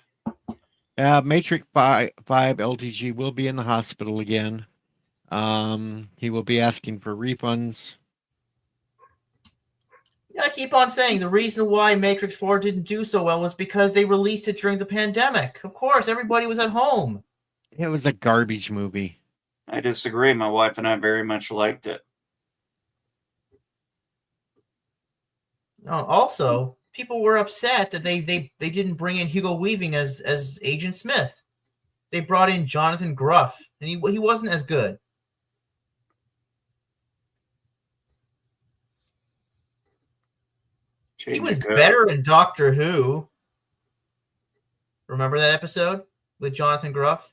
Matrix 5 LTG will be in the hospital again. He will be asking for refunds. I keep on saying the reason why Matrix 4 didn't do so well was because they released it during the pandemic. Of course, everybody was at home. It was a garbage movie. I disagree. My wife and I very much liked it. Also, people were upset that they didn't bring in Hugo Weaving as Agent Smith. They brought in Jonathan Groff, and he wasn't as good. He was better in Doctor Who. Remember that episode with Jonathan Groff?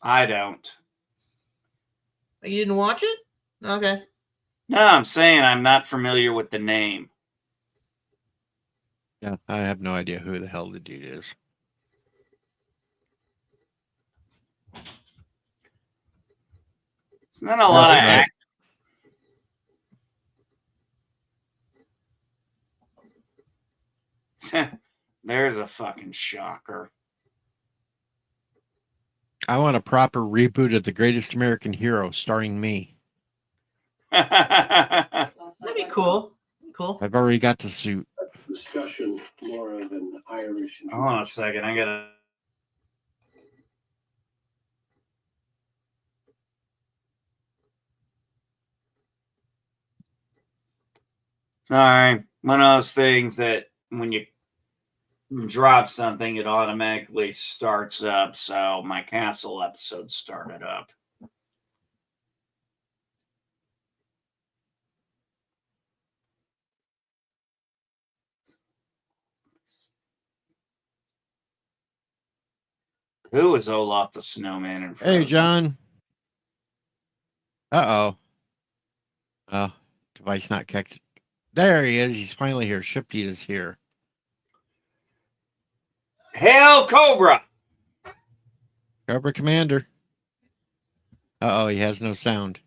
I don't. You didn't watch it? Okay. No, I'm saying I'm not familiar with the name. Yeah, I have no idea who the hell the dude is. It's not a lot of right. There's a fucking shocker. I want a proper reboot of The Greatest American Hero starring me. That'd be cool. Cool. I've already got the suit. Discussion more of an Irish. Hold on a second. I gotta. Sorry. One of those things that when you drop something, it automatically starts up. So my Castle episode started up. Who is Olaf the Snowman in front Hey, of John. Uh-oh. Oh, device not connected. There he is. He's finally here. Shifty is here. Hail Cobra! Cobra Commander. Uh-oh, he has no sound.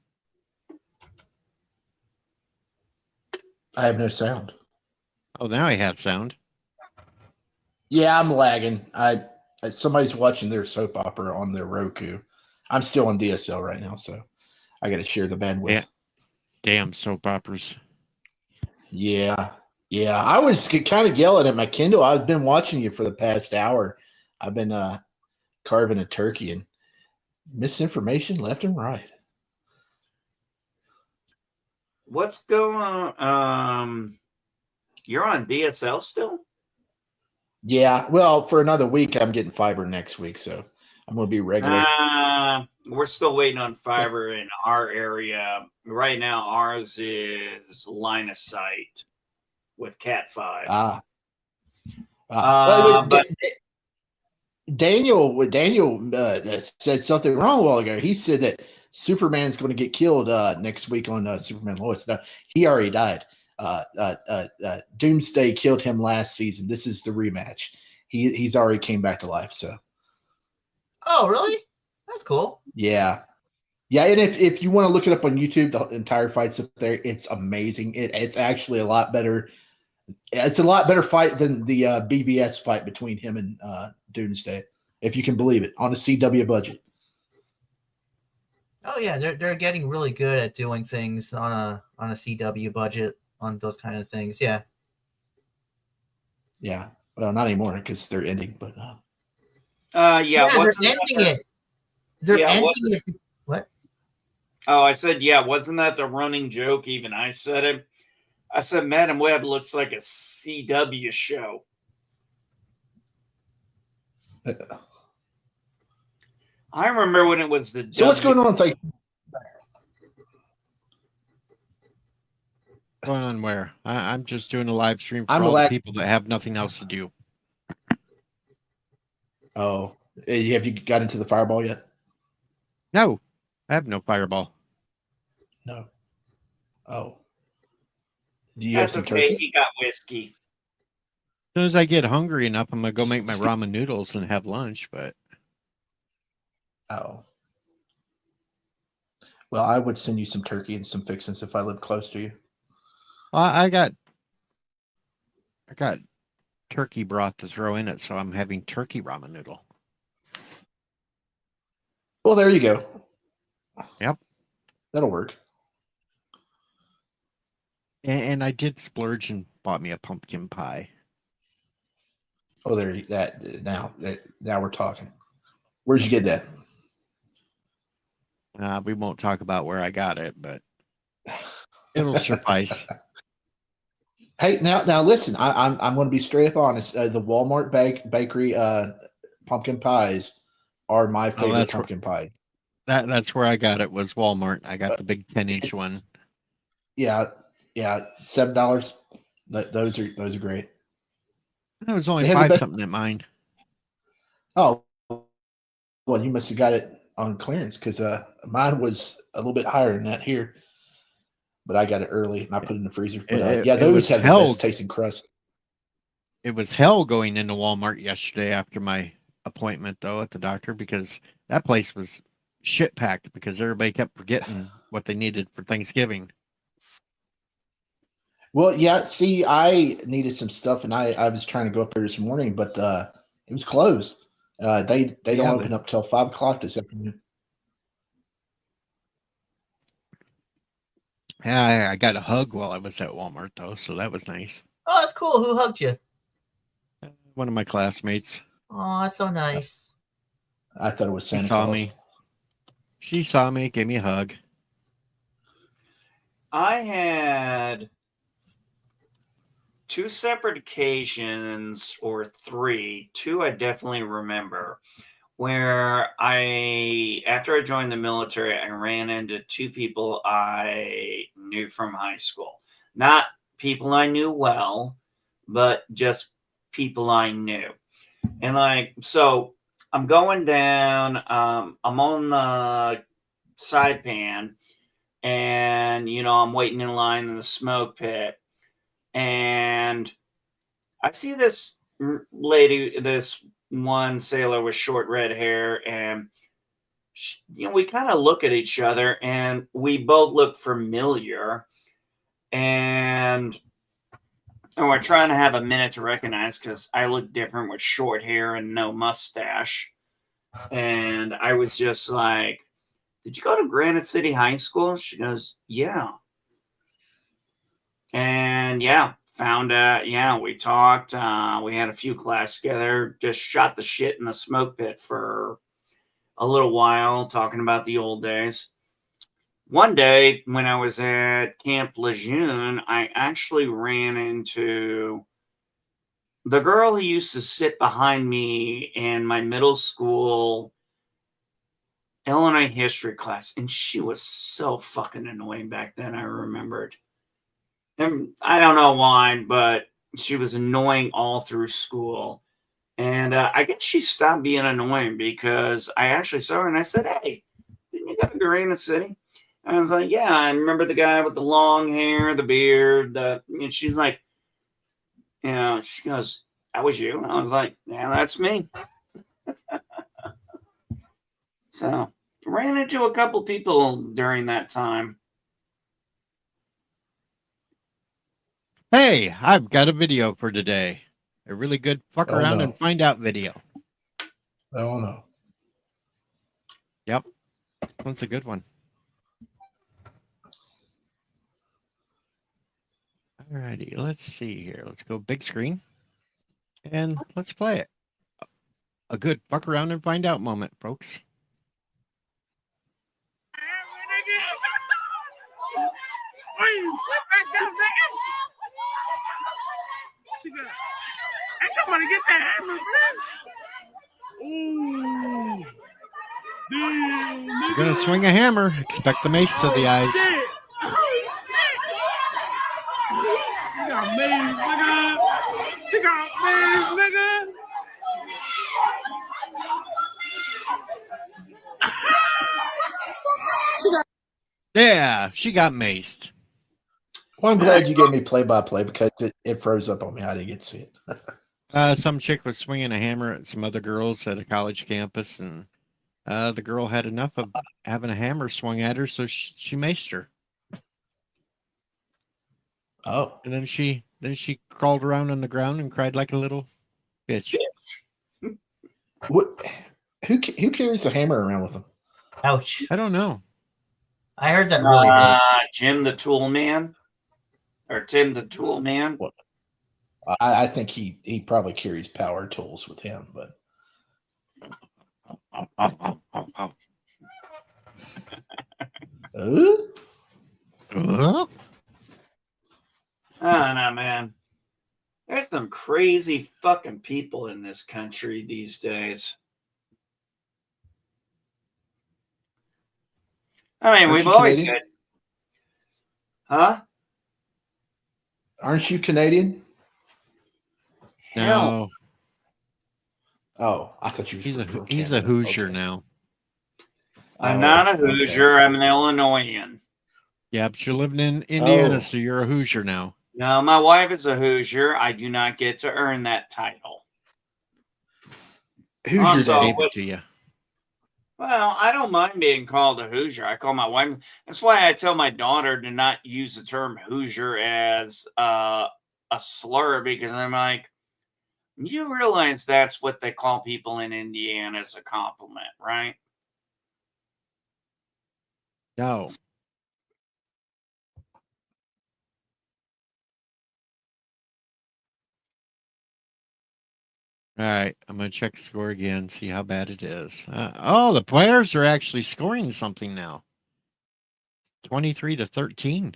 I have no sound. Oh, now he has sound. Yeah, I'm lagging. Somebody's watching their soap opera on their Roku. I'm still on DSL right now, so I got to share the bandwidth. Yeah. Damn soap operas. Yeah. I was kind of yelling at my Kindle. I've been watching you for the past hour. I've been carving a turkey and misinformation left and right. What's going on? You're on DSL still? Yeah, well, for another week, I'm getting fiber next week, so I'm going to be regular. We're still waiting on fiber in our area. Right now, ours is line of sight with Cat 5. But Daniel said something wrong a while ago. He said that Superman's going to get killed next week on Superman Lois. No, he already died. Doomsday killed him last season. This is the rematch. He's already came back to life. So. Oh, really? That's cool. Yeah. And if you want to look it up on YouTube, the entire fight's up there. It's amazing. It's actually a lot better. It's a lot better fight than the BBS fight between him and Doomsday, if you can believe it, on a CW budget. Oh yeah, they're getting really good at doing things on a CW budget on those kind of things. Yeah. Yeah. Well, not anymore because they're ending. But Yeah, Yeah, they're what's ending another- it. They're Yeah, ending what's- it. What? Oh, I said, yeah, wasn't that the running joke? Even I said it. I said, Madam Web looks like a CW show. I remember when it was the so what's going on? Like, Going on where? I'm just doing a live stream for I'm all the relax- people that have nothing else to do. oh, have you got into the Fireball yet? No, I have no fireball. No. Oh. Do you That's have some okay. turkey? He got whiskey. As soon as I get hungry enough, I'm gonna go make my ramen noodles and have lunch. But Oh. Well, I would send you some turkey and some fixins if I lived close to you. I got turkey broth to throw in it, so I'm having turkey ramen noodle. Well, there you go. Yep. That'll work. And I did splurge and bought me a pumpkin pie. Oh, now we're talking. Where'd you get that? We won't talk about where I got it, but it'll suffice. Hey, now listen. I'm going to be straight up honest. The Walmart bakery pumpkin pies are my favorite that's pumpkin pie. That's where I got it. Was Walmart. I got the big 10-inch one. Yeah, $7. Those are great. It was only They have the 5 best- something at mine. Oh, well, you must have got it on clearance because mine was a little bit higher than that here. But I got it early and I put it in the freezer. But It those was have the hell. best tasting crust. It was hell going into Walmart yesterday after my appointment, though, at the doctor, because that place was shit packed because everybody kept forgetting what they needed for Thanksgiving. Well, yeah. See, I needed some stuff, and I was trying to go up there this morning, but it was closed. They Yeah, don't open up till 5 o'clock this afternoon. Yeah, I got a hug while I was at Walmart, though, so that was nice. Oh, that's cool. Who hugged you? One of my classmates. Oh, that's so nice. I thought it was She Santa saw Claus. me. She saw me, gave me a hug. I had 2 separate occasions, or 3. 2 I definitely remember, where after I joined the military, I ran into 2 people I knew from high school. Not people I knew well, but just people I knew. And so I'm going down, I'm on the saipan, and I'm waiting in line in the smoke pit, and I see this lady, this one sailor with short red hair, and we kind of look at each other, and we both look familiar, and we're trying to have a minute to recognize because I look different with short hair and no mustache. And I was just like, "Did you go to Granite City High School?" She goes, "Yeah." And found out, we talked. We had a few classes together, just shot the shit in the smoke pit for a little while, talking about the old days. One day when I was at Camp Lejeune, I actually ran into the girl who used to sit behind me in my middle school Illinois history class. And she was so fucking annoying back then, I remembered. And I don't know why, but she was annoying all through school. And I guess she stopped being annoying because I actually saw her and I said, "Hey, didn't you go to Granite City?" And I was like, "Yeah, I remember the guy with the long hair, the beard." And she's like, she goes, "That was you?" And I was like, "Yeah, that's me." So ran into a couple people during that time. Hey, I've got a video for today. A really good fuck Oh, around no. and find out video. Oh no. Yep. That's a good one. Alrighty, let's see here. Let's go big screen. And let's play it. A good fuck around and find out moment, folks. Somebody get that hammer, man. You're gonna swing a hammer. Expect the mace to the eyes. She got maze, nigga. She got maze, nigga. Yeah, she got maced. Well, I'm glad you gave me play-by-play because it froze up on me. I didn't get to see it. Some chick was swinging a hammer at some other girls at a college campus, and the girl had enough of having a hammer swung at her, so she maced her. Oh, And then she crawled around on the ground and cried like a little bitch. what? Who carries a hammer around with them? Ouch. I don't know. I heard that really hurt. Jim the Tool Man, or Tim the Tool Man. I think he probably carries power tools with him, but I don't know, man. There's some crazy fucking people in this country these days. I mean, Aren't we've you always Canadian? had, huh? Aren't you Canadian? Hell, No, Oh, I thought you. he's from a Canada. Hoosier Okay. now. I'm Oh, not a okay. Hoosier. I'm an Illinoisan. Yeah, but you're living in Indiana, Oh. so you're a Hoosier now. No, my wife is a Hoosier. I do not get to earn that title. Hoosiers Also, Just don't- gave it to you. Well, I don't mind being called a Hoosier. I call my wife. That's why I tell my daughter to not use the term Hoosier as a slur, because I'm like, you realize that's what they call people in Indiana as a compliment, right? No. All right, I'm gonna check the score again, see how bad it is. Oh, the players are actually scoring something now. 23-13.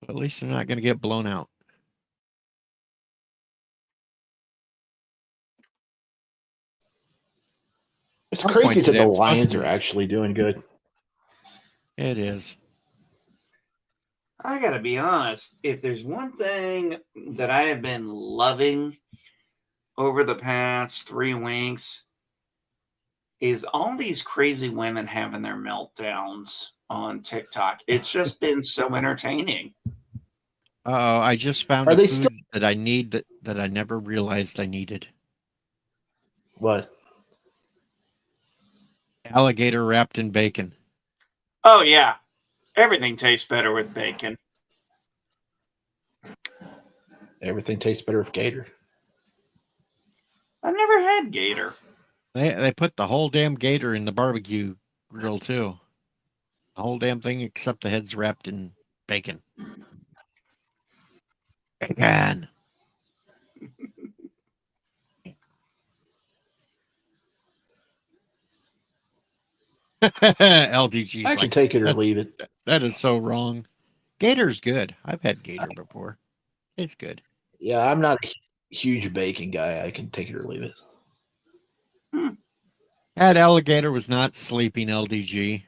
At least they're not gonna get blown out. It's Some crazy point that today, the I'm supposed to Lions be- are actually doing good. It is. I got to be honest. If there's one thing that I have been loving over the past 3 weeks, is all these crazy women having their meltdowns on TikTok. It's just been so entertaining. Oh, I just found Are a they food still- that I need that I never realized I needed. What? Alligator wrapped in bacon. Oh, yeah. Everything tastes better with bacon. Everything tastes better with gator. I've never had gator. They put the whole damn gator in the barbecue grill too. The whole damn thing except the head's wrapped in bacon. Bacon. LDG's I can like, take it or leave it. that is so wrong. Gator's good. I've had gator before. It's good. Yeah, I'm not a huge bacon guy. I can take it or leave it. That alligator was not sleeping, LDG.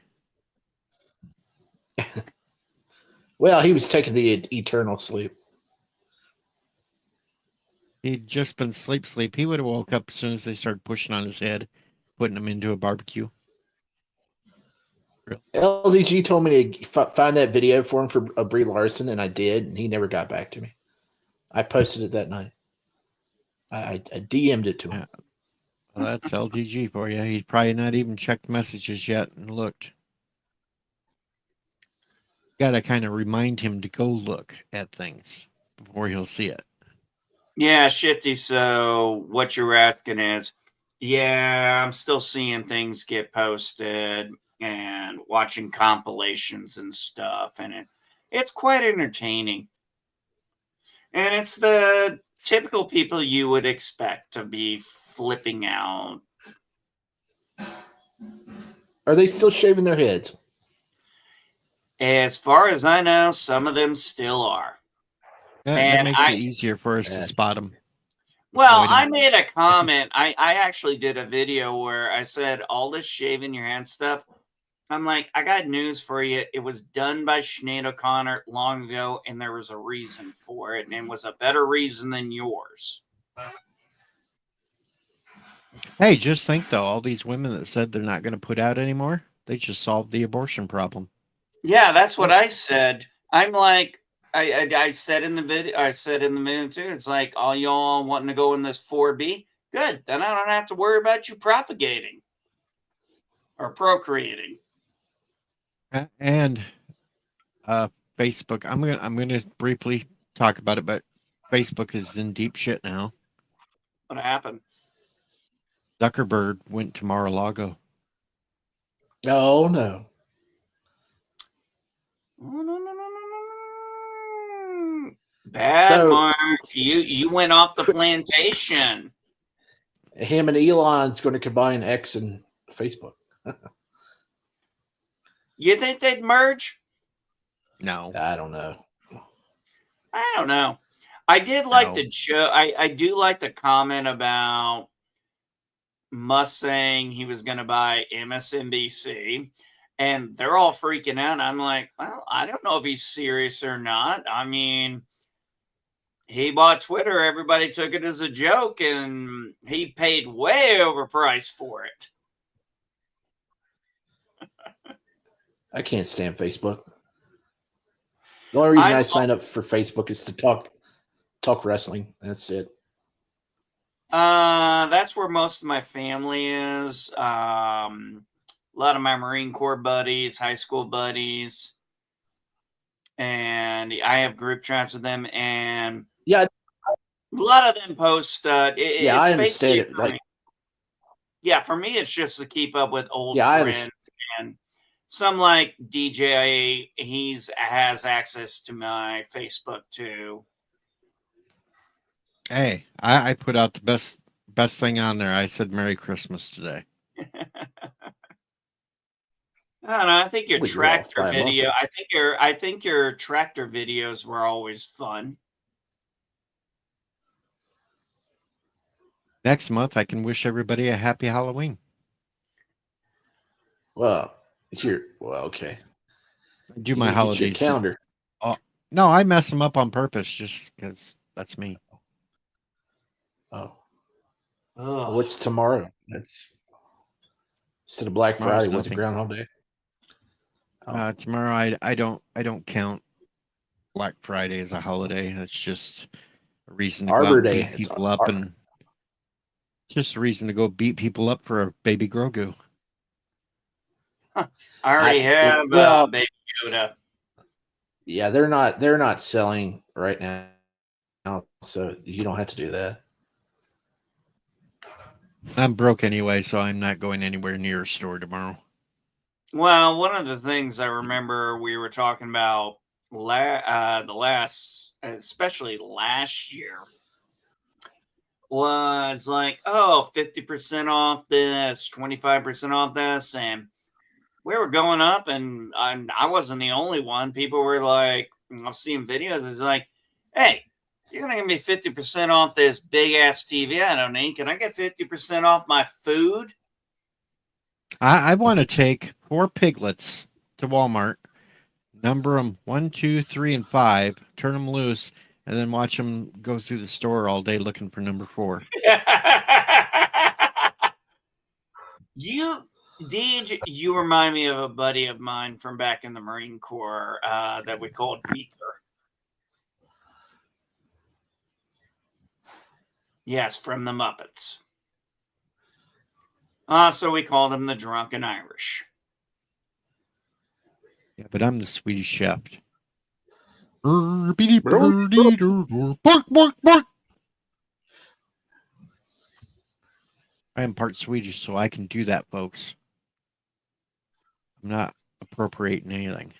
Well, he was taking the eternal sleep. He'd just been sleep. He would have woke up as soon as they started pushing on his head, putting him into a barbecue. LDG told me to find that video for him for Brie Larson, and I did, and he never got back to me. I posted it that night. I DM'd it to him. Yeah. Well, that's LDG for you. He's probably not even checked messages yet and looked. Got to kind of remind him to go look at things before he'll see it. Yeah, Shifty. So what you're asking is, yeah, I'm still seeing things get posted and watching compilations and stuff, and it's quite entertaining. And it's the typical people you would expect to be flipping out. Are they still shaving their heads? As far as I know, some of them still are. That And makes it easier for us to spot them. Well, Avoid 'em. I made a comment. I actually did a video where I said all this shaving your hand stuff. I'm like, I got news for you. It was done by Sinead O'Connor long ago, and there was a reason for it, and it was a better reason than yours. Hey, just think though, all these women that said they're not going to put out anymore, they just solved the abortion problem. Yeah, that's what I said. I'm like, I said in the video, I said in the video too. It's like all y'all wanting to go in this 4B. Good, then I don't have to worry about you propagating or procreating. And Facebook, I'm gonna briefly talk about it, but Facebook is in deep shit now. What happened? Zuckerberg went to Mar-a-Lago. Oh no. Bad, So- Mark. You went off the plantation. Him and Elon's going to combine X and Facebook. You think they'd merge? No. I don't know. I don't know. I did like No. the joke. I do like the comment about Musk saying he was going to buy MSNBC, and they're all freaking out. I'm like, well, I don't know if he's serious or not. I mean, he bought Twitter. Everybody took it as a joke, and he paid way overpriced for it. I can't stand Facebook. The only reason I'm- I signed up for Facebook is to talk wrestling. That's it. That's where most of my family is. A lot of my Marine Corps buddies, high school buddies, and I have group chats with them. And Yeah. a lot of them post. Yeah, it's I understand basically it. for Like, me. Yeah, for me, it's just to keep up with old Yeah, I friends and some like DJ. Has access to my Facebook too. Hey, I put out the best thing on there. I said Merry Christmas today. I don't know. I think your Well, you're off tractor by a month. video. I think your tractor videos were always fun. Next month, I can wish everybody a happy Halloween. well, okay. Do You my need to get your holidays. calendar. No, I mess them up on purpose just because that's me. Oh, Ugh. what's tomorrow? That's instead of Black Tomorrow's Friday. What's nothing. Groundhog Day? Tomorrow, I don't count Black Friday as a holiday. That's just a reason to go Arbor out and Day. beat It's people up, Arbor. and just a reason to go beat people up for a baby Grogu. I already have well- Baby Yoda. Yeah, they're not selling right now, so you don't have to do that. I'm broke anyway, so I'm not going anywhere near a store tomorrow. Well, one of the things I remember we were talking about especially last year, was like, 50% off this, 25% off this, and we were going up, and I wasn't the only one. People were like, I've seen videos. It's like, hey, you're gonna give me 50% off this big ass TV I don't need. Can I get 50% off my food? I want to take 4 piglets to Walmart, number them 1, 2, 3, and 5, turn them loose, and then watch them go through the store all day looking for number 4. You remind me of a buddy of mine from back in the Marine Corps that we called Beaker. Yes, from the Muppets. So we called him the Drunken Irish. Yeah, but I'm the Swedish chef. Bark, bark, bark. I am part Swedish, so I can do that, folks. I'm appropriating anything.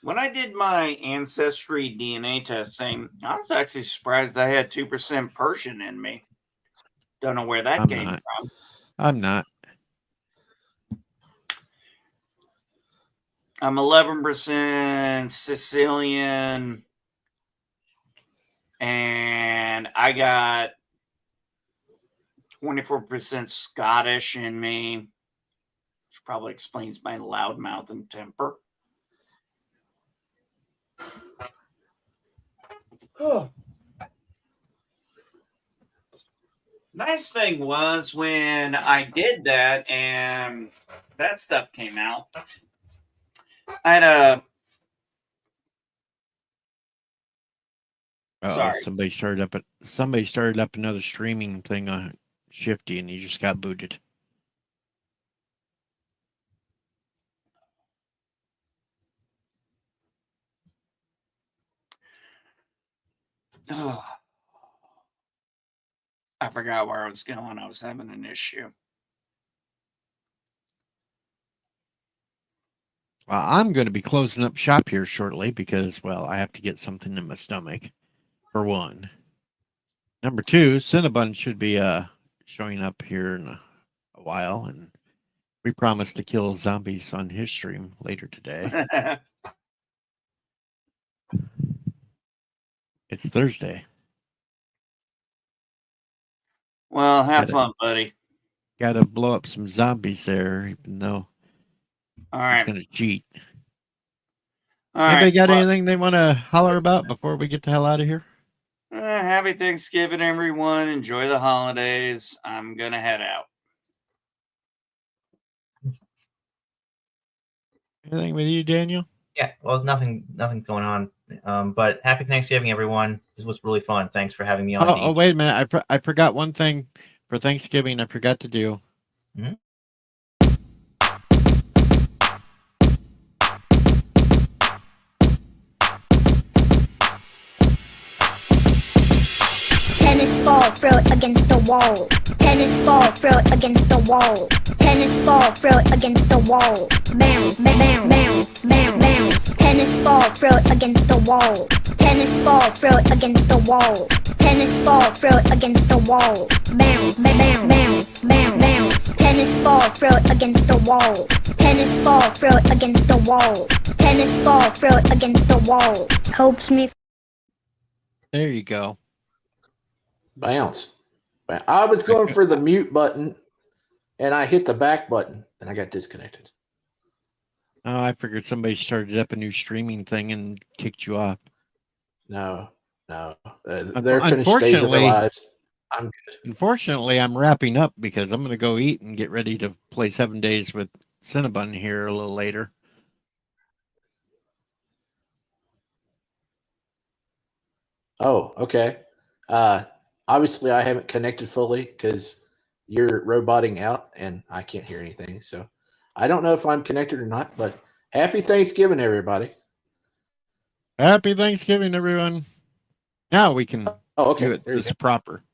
When I did my ancestry DNA testing, I was actually surprised I had 2% Persian in me. Don't know where that I'm came not. from. I'm not. I'm 11% Sicilian, and I got 24% Scottish in me, which probably explains my loud mouth and temper. Nice thing was when I did that and that stuff came out, I had a sorry. Somebody started up another streaming thing on Shifty, and he just got booted. Oh, I forgot where I was going. I was having an issue. Well, I'm going to be closing up shop here shortly because, well, I have to get something in my stomach, for one. Number two, Cinnabon should be showing up here in a while, and we promised to kill zombies on his stream later today. It's Thursday. Well, have fun, buddy. Got to blow up some zombies there, even though All he's right. going to cheat. All Anybody right. got Well, anything they want to holler about before we get the hell out of here? happy Thanksgiving, everyone. Enjoy the holidays. I'm going to head out. Anything with you, Daniel? Yeah, well, nothing going on. But happy Thanksgiving, everyone. This was really fun. Thanks for having me on. Oh, wait a minute. I forgot one thing for Thanksgiving. I forgot to do. Mhm. Tennis ball, throw it against the wall. Tennis ball, throw it against the wall. Tennis ball, throw it against the wall. Bounce, bounce, bounce, bounce, bounce. Tennis ball, throw it against the wall. Tennis ball, throw it against the wall. Tennis ball, throw it against the wall. Bounce, bounce, bounce, bounce, bounce. Tennis ball, throw it against the wall. Tennis ball, throw it against the wall. Tennis ball, throw it against the wall. Hopes me. There you go. Bounce. I was going for the mute button, and I hit the back button, and I got disconnected. Oh, I figured somebody started up a new streaming thing and kicked you off. No. They're finished days of their Unfortunately- lives. I'm good. Unfortunately, I'm wrapping up because I'm going to go eat and get ready to play 7 days with Cinnabon here a little later. Oh, okay. Obviously, I haven't connected fully because you're roboting out, and I can't hear anything. So I don't know if I'm connected or not. But happy Thanksgiving, everybody. Happy Thanksgiving, everyone. Now we can Oh, okay. do it There you this proper.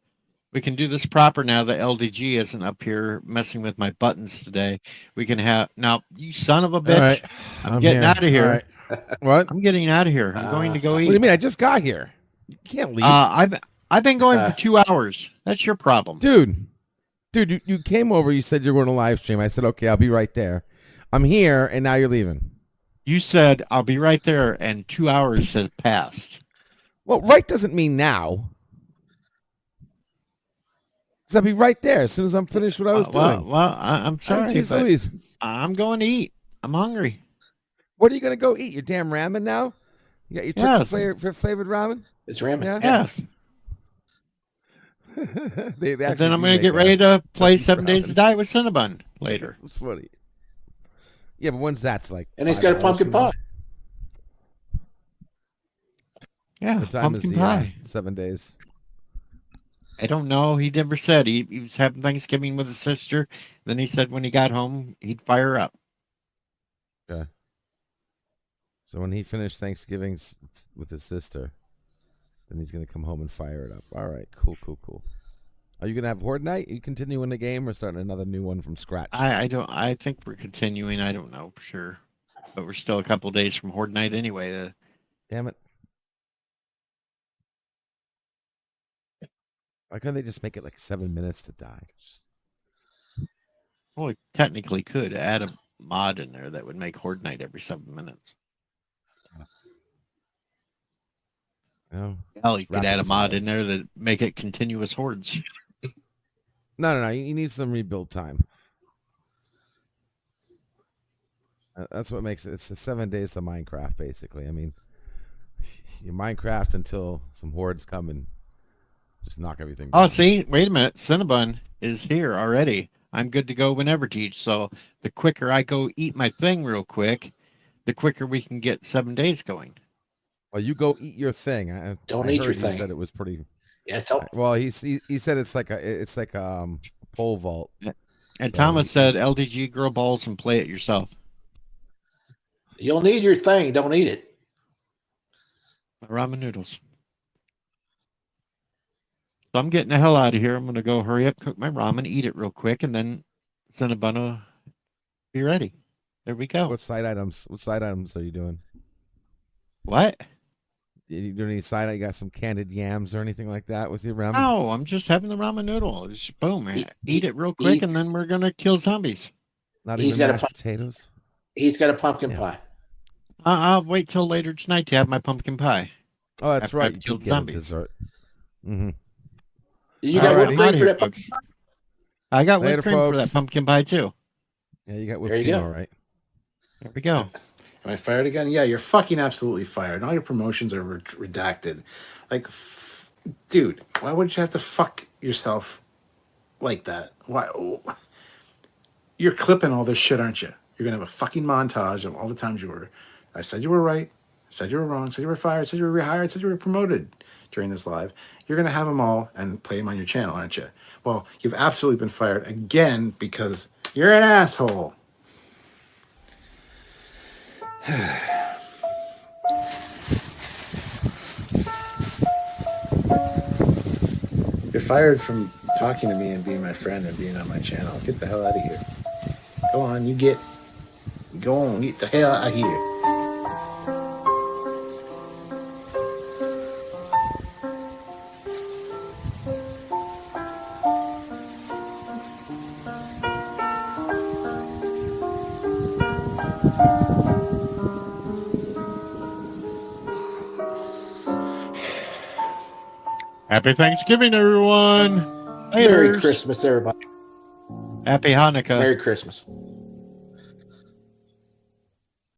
We can do this proper now that LDG isn't up here messing with my buttons today. We can have now, you son of a bitch. All right. I'm getting out of here. All right. What? I'm getting out of here. I'm going to go What eat. do you mean? I just got here. You can't leave. I've been going for 2 hours. That's your problem. Dude, you came over. You said you were going to live stream. I said, okay, I'll be right there. I'm here, and now you're leaving. You said I'll be right there, and 2 hours has passed. Well, right doesn't mean now. Because I'll be right there as soon as I'm finished what I was doing. Well, I'm sorry, Jeez but Louise. I'm going to eat. I'm hungry. What are you going to go eat? Your damn ramen now? You got your chicken flavored ramen? It's ramen. Yeah. Yes. They And actually then I'm do going to make get that. ready to play Chicken 7 Days ramen. to Die with Cinnabon later. That's funny. Yeah, but when's that's like? And he's 5 got a hours pumpkin from now? pie. Yeah, What time is pumpkin the pie. 7 days? I don't know. He never said. He was having Thanksgiving with his sister. Then he said when he got home, he'd fire up. Okay. So when he finished Thanksgiving with his sister, then he's gonna come home and fire it up. All right, cool. Are you gonna have Horde Night? Are you continuing the game or starting another new one from scratch? I don't. I think we're continuing. I don't know for sure, but we're still a couple days from Horde Night anyway. Damn it! Why couldn't they just make it like 7 minutes to die? Just, Well, we technically could add a mod in there that would make Horde Night every 7 minutes. you know? Hell, you could Wrap add it a mod together. in there that make it continuous hordes. No. You need some rebuild time. That's what makes it. It's the 7 days to Minecraft, basically. I mean, you Minecraft until some hordes come and just knock everything Oh, down. see, wait a minute. Cinnabon is here already. I'm good to go whenever, Teach. So the quicker I go eat my thing real quick, the quicker we can get 7 days going. Well, you go eat your thing. Don't I eat heard your you thing. said it was pretty. Yeah, tell, Well, he said it's like a pole vault. And So Thomas said, he's- LDG grow balls and play it yourself. you'll need your thing. Don't eat it. Ramen noodles. So I'm getting the hell out of here. I'm going to go hurry up, cook my ramen, eat it real quick, and then Cinnabon will be ready. There we go. What side items? What side items are you doing? What? You doing any side? You got some candied yams or anything like that with your ramen? No, I'm just having the ramen noodle. Just boom, eat it real quick, eat- and then we're going to kill zombies. Not He's even got a mashed pu- potatoes. He's got a pumpkin Yeah. pie. I'll wait till later tonight to have my pumpkin pie. Oh, that's After right. I've You killed did get a zombies. dessert. Mm-hmm. You got Alrighty. whipped cream for that. folks. I got Later, whipped cream for that folks. pumpkin pie too. Yeah, you got There whipped you cream, go. all right. There we go. Am I fired again? Yeah, you're fucking absolutely fired. And all your promotions are redacted. Like, dude, why would you have to fuck yourself like that? Why? You're clipping all this shit, aren't you? You're gonna have a fucking montage of all the times you were. I said you were right. Said you were wrong. Said you were fired. Said you were rehired. Said you were promoted during this live. You're gonna have them all and play them on your channel, aren't you? Well, you've absolutely been fired again because you're an asshole. You're fired from talking to me and being my friend and being on my channel. Get the hell out of here. Go on, go on, get the hell out of here. Happy Thanksgiving, everyone. Merry Laters. Christmas, everybody. Happy Hanukkah. Merry Christmas.